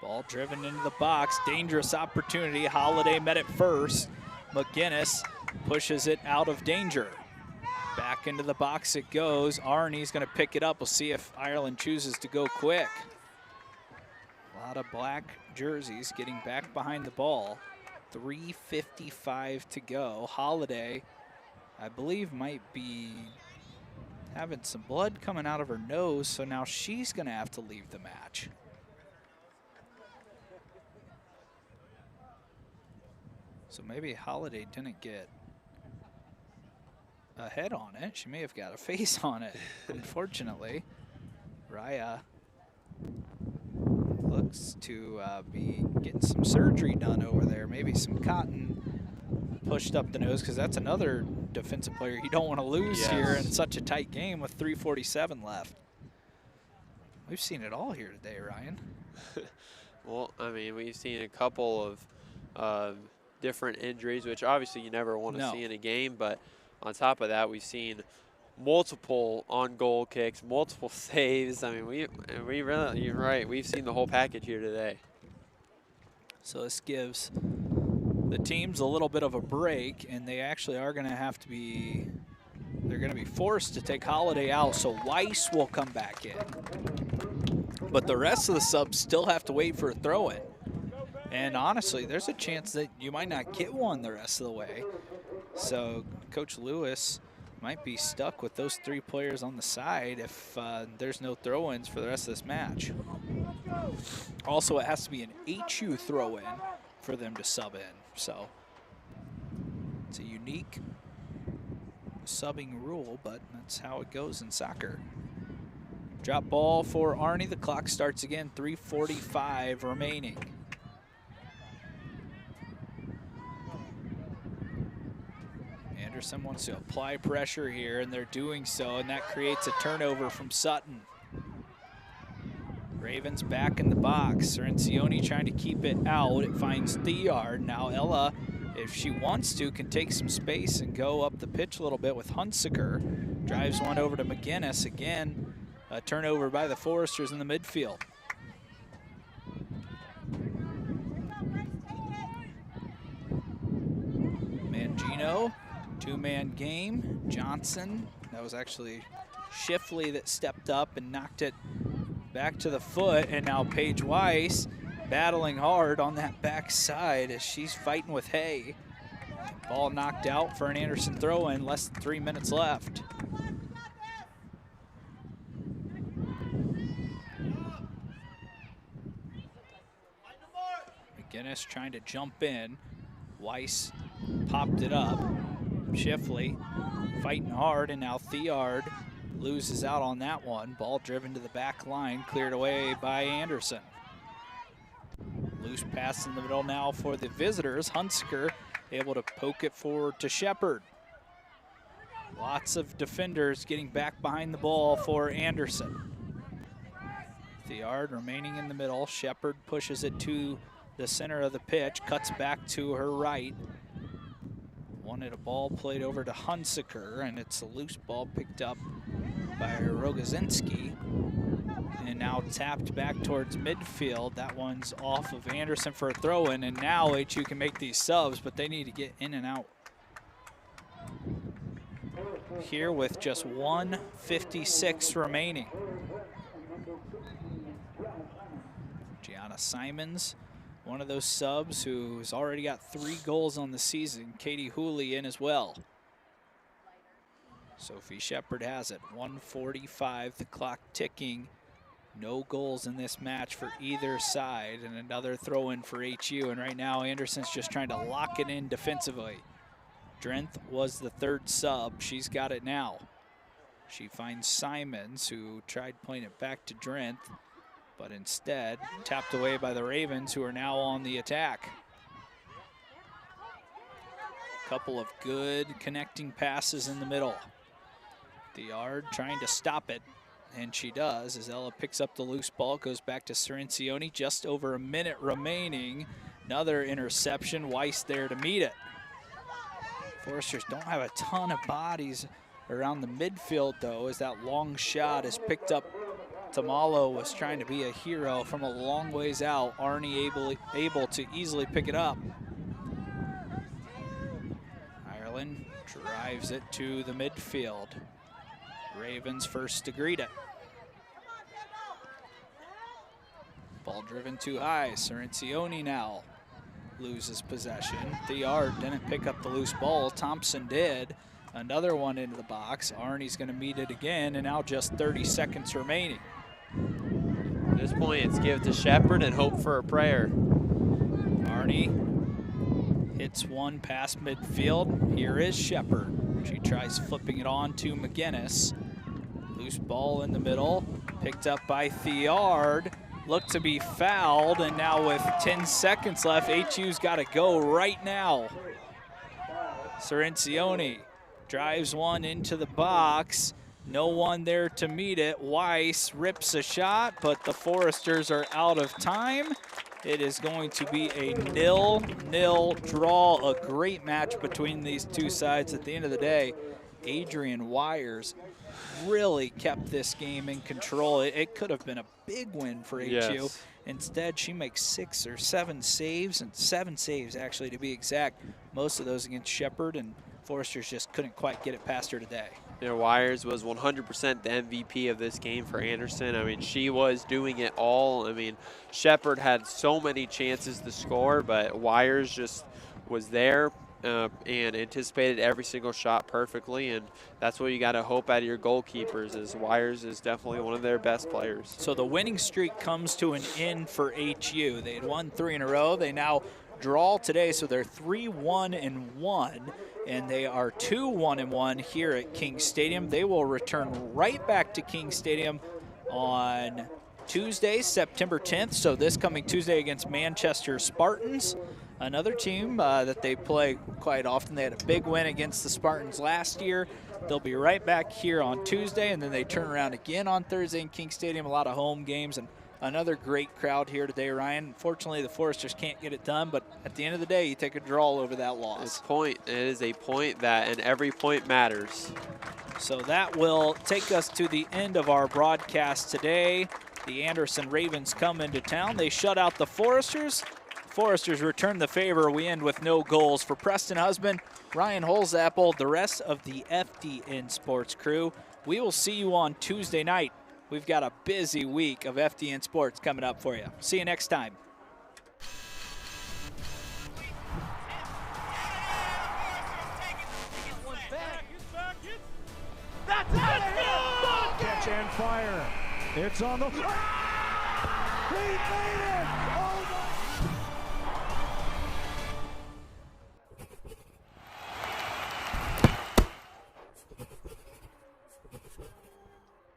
Ball driven into the box, dangerous opportunity. Holiday met it first. McGinnis pushes it out of danger. Back into the box it goes. Arnie's gonna pick it up. We'll see if Ireland chooses to go quick. A lot of black jerseys getting back behind the ball. 3:55 to go. Holiday, I believe, might be having some blood coming out of her nose, so now she's gonna have to leave the match. So maybe Holiday didn't get a head on it. She may have got a face on it, unfortunately. Raya looks to be getting some surgery done over there. Maybe some cotton pushed up the nose, because that's another defensive player you don't want to lose here in such a tight game with 3:47 left. We've seen it all here today, Ryan. Well, I mean, we've seen a couple of different injuries, which obviously you never want to see in a game, but on top of that, we've seen multiple on-goal kicks, multiple saves. I mean, we really, you're right, we've seen the whole package here today. So this gives the teams a little bit of a break, and they actually are going to have to be, they're going to be forced to take Holiday out, so Weiss will come back in. But the rest of the subs still have to wait for a throw-in. And honestly, there's a chance that you might not get one the rest of the way. So Coach Lewis might be stuck with those 3 players on the side if there's no throw-ins for the rest of this match. Also, it has to be an HU throw-in for them to sub in. So it's a unique subbing rule, but that's how it goes in soccer. Drop ball for Arnie. The clock starts again, 3:45 remaining. Anderson wants to apply pressure here, and they're doing so, and that creates a turnover from Sutton. Ravens back in the box. Cirencioni trying to keep it out. It finds Thiard. Now Ella, if she wants to, can take some space and go up the pitch a little bit with Hunsiker. Drives one over to McGinnis. Again, a turnover by the Foresters in the midfield. Mangino, 2-man game. Johnson, that was actually Schiffley that stepped up and knocked it back to the foot, and now Paige Weiss battling hard on that back side as she's fighting with Hay. Ball knocked out for an Anderson throw-in, less than 3 minutes left. McGinnis trying to jump in. Weiss popped it up. Schiffley fighting hard, and now Theard loses out on that one. Ball driven to the back line, cleared away by Anderson. Loose pass in the middle now for the visitors. Hunsker able to poke it forward to Shepard. Lots of defenders getting back behind the ball for Anderson. Theard remaining in the middle. Shepard pushes it to the center of the pitch, cuts back to her right. Wanted a ball played over to Hunsaker, and it's a loose ball picked up by Rogozinski. And now tapped back towards midfield. That one's off of Anderson for a throw-in, and now HU can make these subs, but they need to get in and out. Here with just 1:56 remaining. Gianna Simons, one of those subs who's already got 3 goals on the season. Katie Hooley in as well. Sophie Shepard has it. 1:45, the clock ticking. No goals in this match for either side, and another throw-in for HU. And right now, Anderson's just trying to lock it in defensively. Drenth was the 3rd sub. She's got it now. She finds Simons, who tried playing it back to Drenth, but instead tapped away by the Ravens, who are now on the attack. Couple of good connecting passes in the middle. Theard trying to stop it, and she does as Ella picks up the loose ball, goes back to Cirincione. Just over a minute remaining. Another interception. Weiss there to meet it. Foresters don't have a ton of bodies around the midfield, though, as that long shot is picked up. Tamalo was trying to be a hero from a long ways out. Arnie able to easily pick it up. Ireland drives it to the midfield. Ravens first to greet it. Ball driven too high. Cirincione now loses possession. Theard didn't pick up the loose ball. Thompson did. Another one into the box. Arnie's going to meet it again, and now just 30 seconds remaining. At this point, it's give it to Shepard and hope for a prayer. Arnie hits one past midfield. Here is Shepard. She tries flipping it on to McGinnis. Loose ball in the middle, picked up by Theard. Looked to be fouled, and now with 10 seconds left, HU's got to go right now. Cirincione drives one into the box. No one there to meet it. Weiss rips a shot, but the Foresters are out of time. It is going to be a 0-0 draw. A great match between these two sides. At the end of the day, Adrian Wires really kept this game in control. It could have been a big win for HU. Yes. Instead, she makes 6 or 7 saves, and 7 saves actually to be exact. Most of those against Shepard, and Foresters just couldn't quite get it past her today. You know, Wires was 100% the MVP of this game for Anderson. I mean, she was doing it all. I mean, Shepard had so many chances to score, but Wires just was there and anticipated every single shot perfectly, and that's what you got to hope out of your goalkeepers. Is Wires is definitely one of their best players. So the winning streak comes to an end for HU. They had won 3 in a row. They now draw today, so they're 3-1-1. And they are 2-1-1 here at King Stadium. They will return right back to King Stadium on Tuesday, September 10th. So this coming Tuesday against Manchester Spartans, another team that they play quite often. They had a big win against the Spartans last year. They'll be right back here on Tuesday, and then they turn around again on Thursday in King Stadium. A lot of home games and another great crowd here today, Ryan. Unfortunately, the Foresters can't get it done, but at the end of the day, you take a draw over that loss. It is a point that, and every point matters. So that will take us to the end of our broadcast today. The Anderson Ravens come into town. They shut out the Foresters. Foresters return the favor. We end with no goals. For Preston Husband, Ryan Holzapple, the rest of the FDN Sports crew, we will see you on Tuesday night. We've got a busy week of FDN Sports coming up for you. See you next time. That's it! Catch and fire. It's on the... He made it!